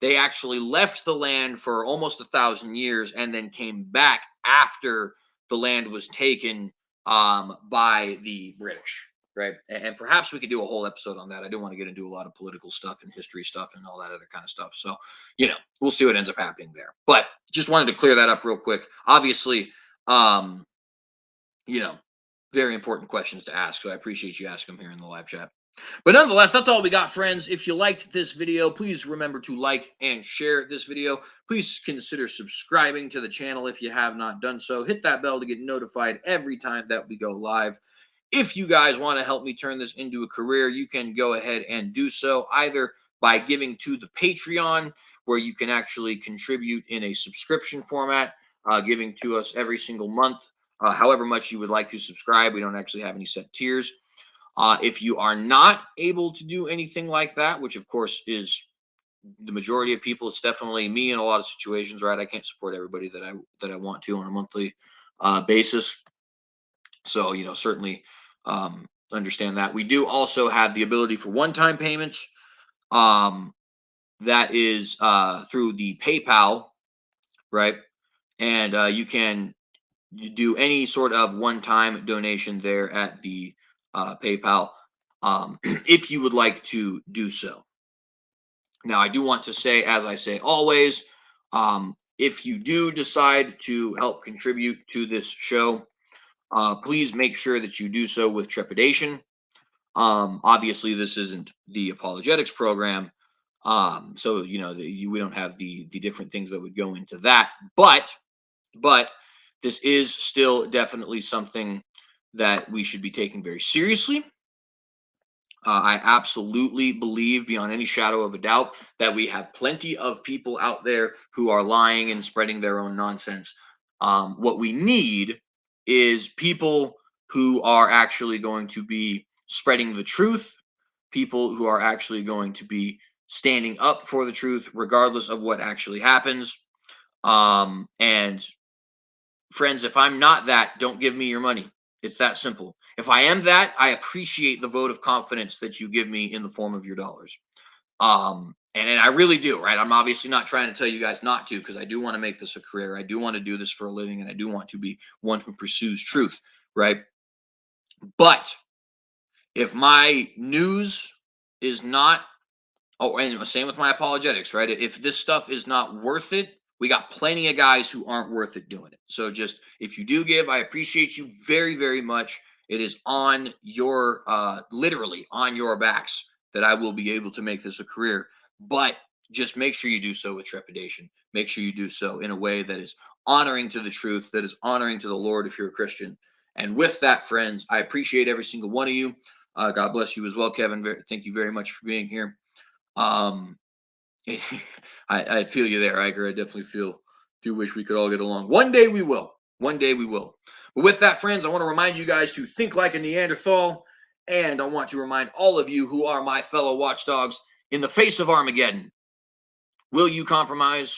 they actually left the land for almost 1,000 years and then came back after the land was taken by the British, right? And perhaps we could do a whole episode on that. I don't want to get into a lot of political stuff and history stuff and all that other kind of stuff. So, we'll see what ends up happening there. But just wanted to clear that up real quick. Obviously, um, very important questions to ask. So I appreciate you asking them here in the live chat. But nonetheless, that's all we got, friends. If you liked this video, please remember to like and share this video. Please consider subscribing to the channel if you have not done so. Hit that bell to get notified every time that we go live. If you guys want to help me turn this into a career, you can go ahead and do so either by giving to the Patreon, where you can actually contribute in a subscription format, giving to us every single month, however much you would like to subscribe. We don't actually have any set tiers. If you are not able to do anything like that, which of course is the majority of people, it's definitely me in a lot of situations, right? I can't support everybody that I want to on a monthly basis. So, certainly understand that. We do also have the ability for one-time payments. That is through the PayPal, right? And you can do any sort of one-time donation there at the PayPal if you would like to do so. Now, I do want to say, as I say always, if you do decide to help contribute to this show, please make sure that you do so with trepidation. Obviously, this isn't the apologetics program, so we don't have the different things that would go into that. But this is still definitely something that we should be taking very seriously. I absolutely believe, beyond any shadow of a doubt, that we have plenty of people out there who are lying and spreading their own nonsense. What we need is people who are actually going to be spreading the truth, people who are actually going to be standing up for the truth, regardless of what actually happens. And friends, if I'm not that, don't give me your money. It's that simple. If I am that, I appreciate the vote of confidence that you give me in the form of your dollars. And I really do, right? I'm obviously not trying to tell you guys not to, because I do want to make this a career. I do want to do this for a living, and I do want to be one who pursues truth, right? But if my news is not, oh, and same with my apologetics, right? If this stuff is not worth it, we got plenty of guys who aren't worth it doing it. So just, if you do give, I appreciate you very, very much. It is on your, literally on your backs that I will be able to make this a career. But just make sure you do so with trepidation. Make sure you do so in a way that is honoring to the truth, that is honoring to the Lord if you're a Christian. And with that, friends, I appreciate every single one of you. God bless you as well, Kevin. Thank you very much for being here. Um, I feel you there, Iger. I definitely do wish we could all get along. One day we will. One day we will. But with that, friends, I want to remind you guys to think like a Neanderthal. And I want to remind all of you who are my fellow watchdogs, in the face of Armageddon, will you compromise